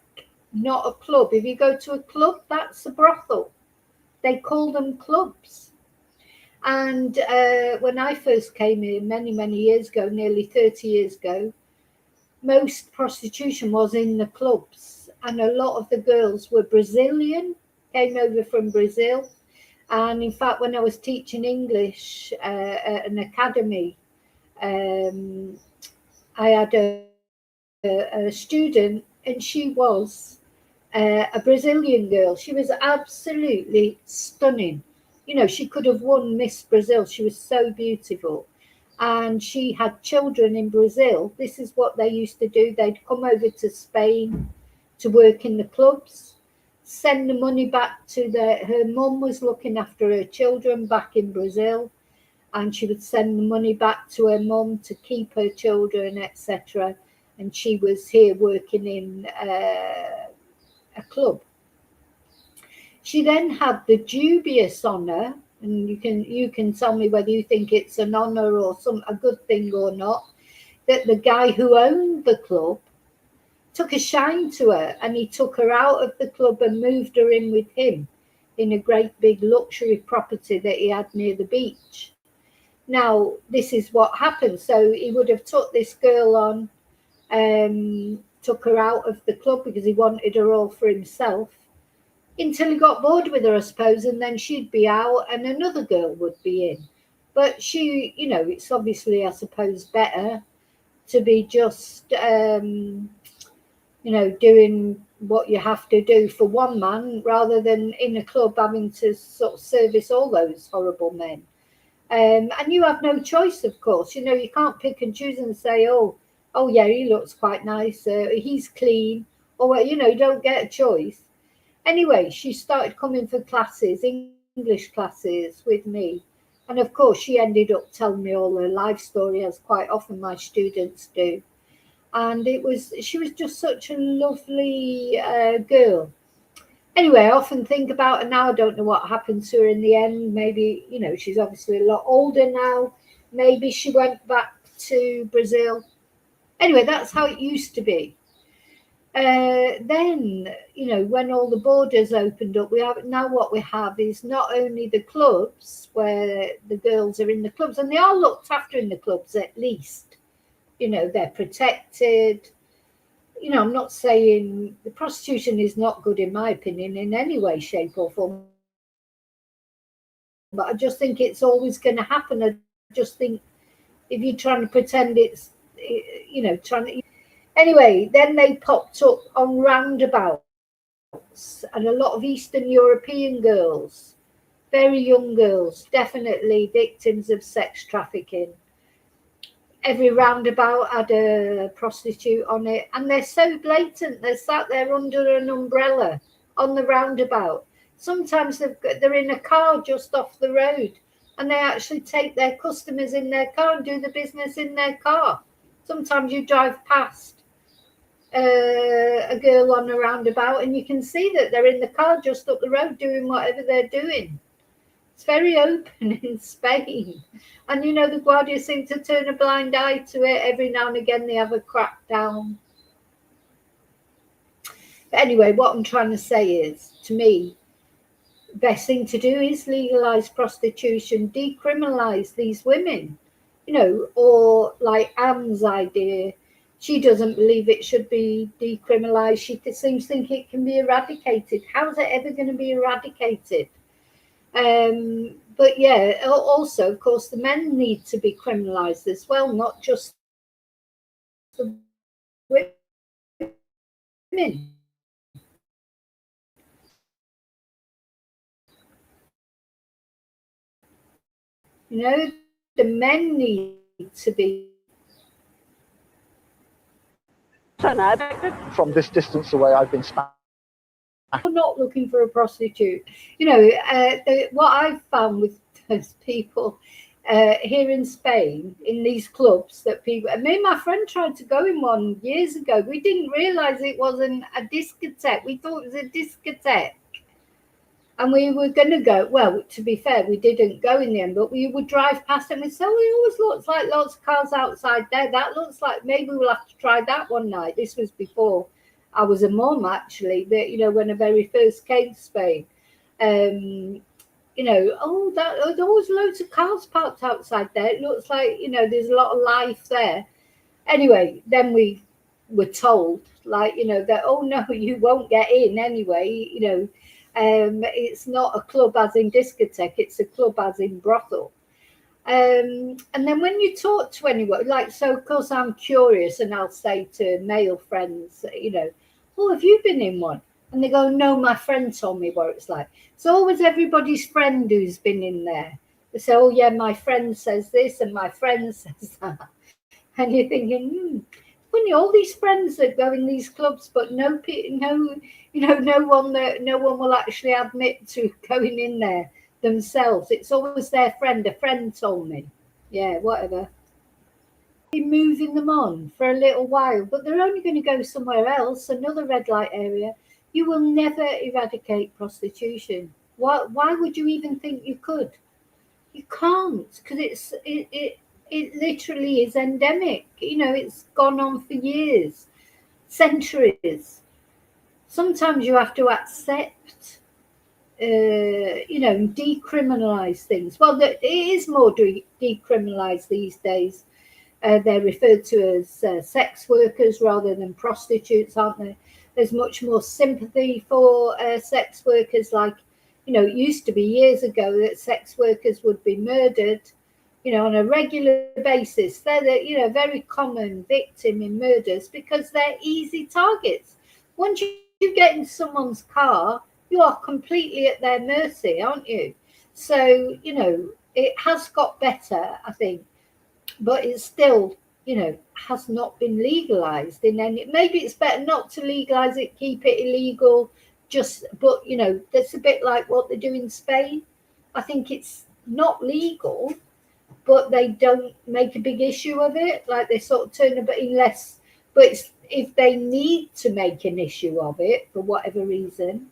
not a club. If you go to a club, that's a brothel. They call them clubs. And when I first came here many years ago, nearly 30 years ago, most prostitution was in the clubs. And a lot of the girls were Brazilian, came over from Brazil. And in fact, when I was teaching English at an academy, I had a student, and she was a Brazilian girl. She was absolutely stunning. You know, she could have won Miss Brazil. She was so beautiful. And she had children in Brazil. This is what they used to do. They'd come over to Spain to work in the clubs, send the money back to her mum was looking after her children back in Brazil, and she would send the money back to her mum to keep her children, etc. And she was here working in a club. She then had the dubious honour, and you can tell me whether you think it's an honour or a good thing or not, that the guy who owned the club took a shine to her, and he took her out of the club and moved her in with him in a great big luxury property that he had near the beach. Now, this is what happened. So he would have took this girl on, took her out of the club because he wanted her all for himself, until he got bored with her, I suppose, and then she'd be out and another girl would be in. But she, you know, it's obviously, I suppose, better to be just you know, doing what you have to do for one man rather than in a club having to sort of service all those horrible men. And you have no choice, of course. You know, you can't pick and choose and say, oh yeah, he looks quite nice, he's clean, or well, you know, you don't get a choice. Anyway, she started coming for classes, English classes with me. And of course, she ended up telling me all her life story, as quite often my students do. And she was just such a lovely girl. Anyway, I often think about her now. I don't know what happened to her in the end. Maybe, you know, she's obviously a lot older now. Maybe she went back to Brazil. Anyway, that's how it used to be. Then, you know, when all the borders opened up, what we have is not only the clubs where the girls are in the clubs, and they are looked after in the clubs at least. You know, they're protected. you know, I'm not saying the prostitution is not good in my opinion in any way, shape or form. But I just think it's always going to happen. I just think if you're trying to pretend it's, you know, trying to. Anyway, then they popped up on roundabouts, and a lot of Eastern European girls, very young girls, definitely victims of sex trafficking. Every roundabout had a prostitute on it, and they're so blatant. They're sat there under an umbrella on the roundabout. Sometimes they're in a car just off the road, and they actually take their customers in their car and do the business in their car. Sometimes you drive past a girl on a roundabout and you can see that they're in the car just up the road doing whatever they're doing. It's very open in Spain. And, you know, the Guardia seem to turn a blind eye to it. Every now and again they have a crackdown. But anyway, what I'm trying to say is, to me, the best thing to do is legalise prostitution, decriminalise these women, you know, or like Anne's idea. She doesn't believe it should be decriminalised. She seems to think it can be eradicated. How is it ever going to be eradicated? But yeah, also, of course, the men need to be criminalised as well, not just the women. You know, the men need to be. From this distance away, I've been smacked. We're not looking for a prostitute. You know, what I've found with those people here in Spain, in these clubs that people, me and my friend tried to go in one years ago. We didn't realise it wasn't a discotheque. We thought it was a discotheque. And we were going to go, well, to be fair, we didn't go in the end, but we would drive past and we'd say, oh, it always looks like lots of cars outside there. That looks like maybe we'll have to try that one night. This was before I was a mum, actually, that, you know, when I very first came to Spain. You know, oh, there's always loads of cars parked outside there. It looks like, you know, there's a lot of life there. Anyway, then we were told, like, you know, that, oh, no, you won't get in anyway, you know. It's not a club as in discotheque, it's a club as in brothel. And then when you talk to anyone, like, so of course I'm curious and I'll say to male friends, you know, oh, have you been in one? And they go, no, my friend told me what it's like. It's always everybody's friend who's been in there. They say, oh yeah, my friend says this and my friend says that. And you're thinking, funny, all these friends that go in these clubs, but no, you know, no one will actually admit to going in there themselves. It's always their friend. A friend told me. Yeah, whatever. Moving them on for a little while, but they're only going to go somewhere else, another red light area. You will never eradicate prostitution. Why would you even think you could? You can't, because it literally is endemic. You know, it's gone on for years, centuries. Sometimes you have to accept, you know, decriminalise things. Well, it is more decriminalised these days. They're referred to as sex workers rather than prostitutes, aren't they? There's much more sympathy for sex workers. Like, you know, it used to be years ago that sex workers would be murdered, you know, on a regular basis. They're the, you know, very common victim in murders because they're easy targets. Once you get in someone's car, you are completely at their mercy, aren't you? So, you know, it has got better, I think, but it's still, you know, has not been legalized in any. Maybe it's better not to legalize it, keep it illegal, just, but, you know, that's a bit like what they do in Spain. I think it's not legal, but they don't make a big issue of it. Like, they sort of turn a bit less, but it's, if they need to make an issue of it for whatever reason,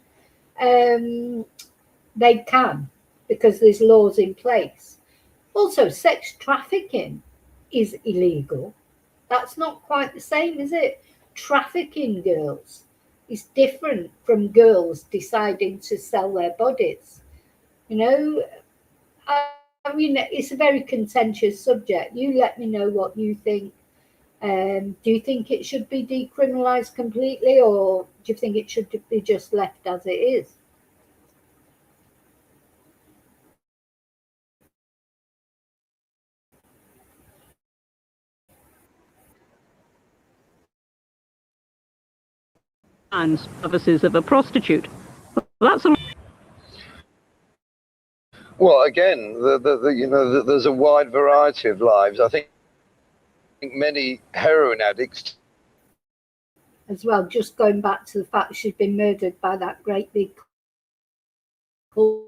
they can, because there's laws in place. Also, sex trafficking is illegal. That's not quite the same, is it? Trafficking girls is different from girls deciding to sell their bodies. You know, I mean, it's a very contentious subject. You let me know what you think. Do you think it should be decriminalised completely, or do you think it should be just left as it is? And services of a prostitute. That's a... Well, again, there's a wide variety of lives. I think many heroin addicts, as well, just going back to the fact she'd been murdered by that great big hulking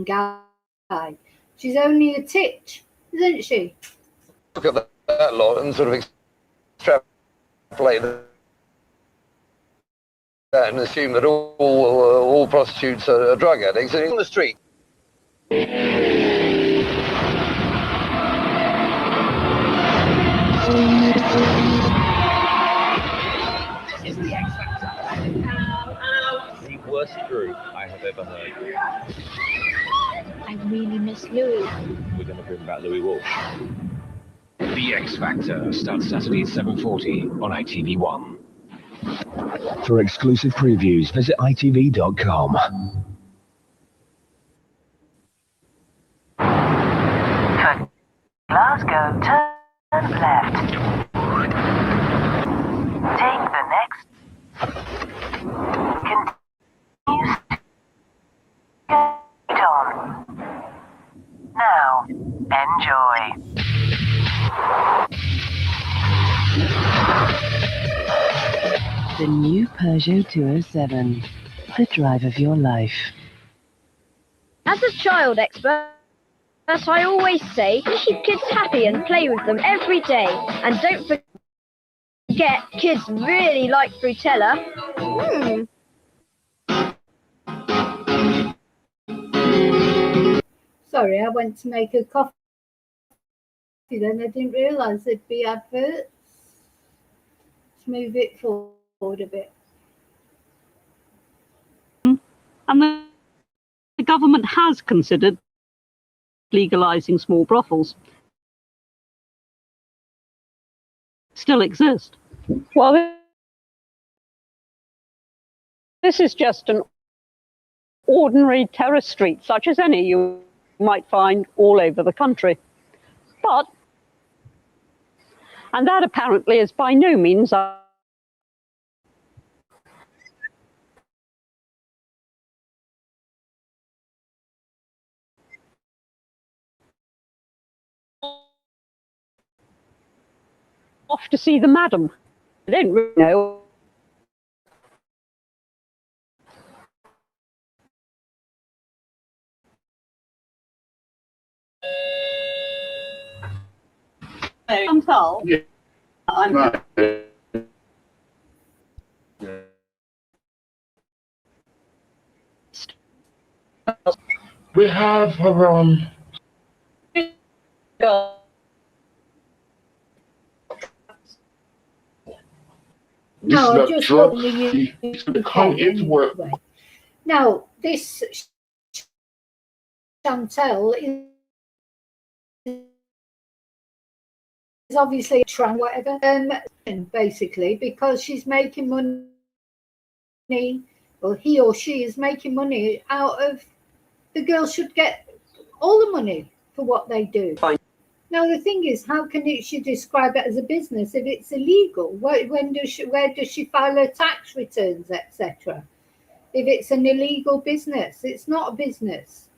guy. She's only a titch, isn't she? look at that lot and sort of extrapolate that and assume that all prostitutes are drug addicts. And in the street, This is the X Factor. The worst group I have ever heard. I really miss Louis. We're going to bring back Louis Walsh. The X Factor starts Saturday at 7:40 on ITV1. For exclusive previews, visit itv.com. For Glasgow, turn left. Take the next. Continue straight on. Now, enjoy. The new Peugeot 207, the drive of your life. As a child expert, I always say keep kids happy and play with them every day. And don't forget, kids really like Frutella. Sorry, I went to make a coffee, then I didn't realise there'd be adverts. Let's move it forward a bit. And the government has considered legalising small brothels. Still exist. Well, this is just an ordinary terrace street, such as any you might find all over the country. But, and that apparently is by no means off to see the madam. I don't really know. Chantal, yeah. Right. We have around. No, I just want to come into work. Now, this Chantal is obviously trying whatever, basically, because she's making money, or he or she is making money out of, the girl should get all the money for what they do. Fine. Now the thing is, how can she describe it as a business if it's illegal? Where does she file her tax returns, etc.? If it's an illegal business, it's not a business.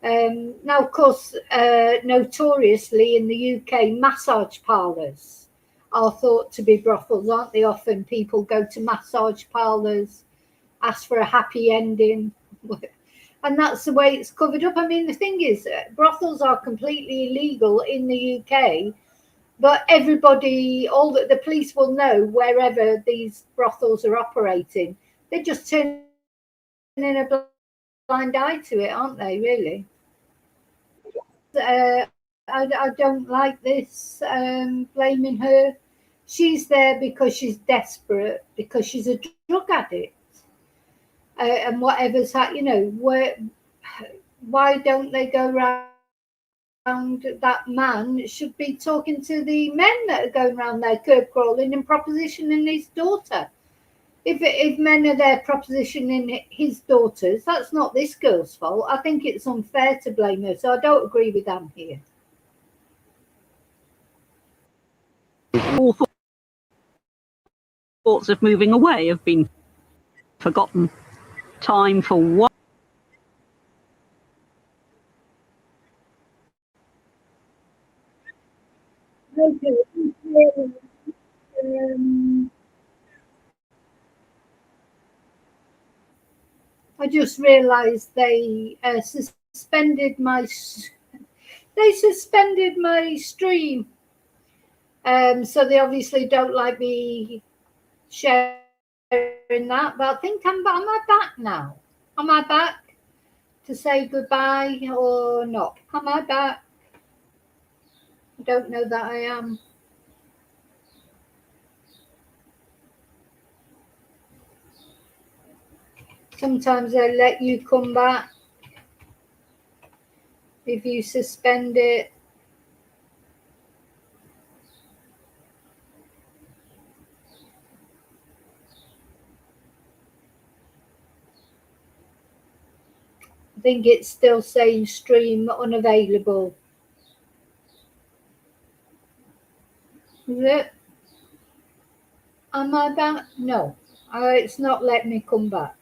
Now, of course, notoriously in the UK, massage parlours are thought to be brothels, aren't they? Often people go to massage parlours, ask for a happy ending. And that's the way it's covered up. I mean, the thing is, brothels are completely illegal in the UK, but everybody, the police will know wherever these brothels are operating. They're just turning a blind eye to it, aren't they, really? I don't like this, blaming her. She's there because she's desperate, because she's a drug addict. And whatever's happened, why don't they go around that man should be talking to the men that are going around there curb crawling and propositioning his daughter. If men are there propositioning his daughters, that's not this girl's fault. I think it's unfair to blame her, so I don't agree with Anne here. All thoughts of moving away have been forgotten. Time for what? I just realised they suspended my stream. So they obviously don't like me sharing that. But I think am I back now? Am I back to say goodbye or not? Am I back? I don't know that I am. Sometimes they let you come back if you suspend it. I think it's still saying stream unavailable. Is it? Am I back? No, it's not letting me come back.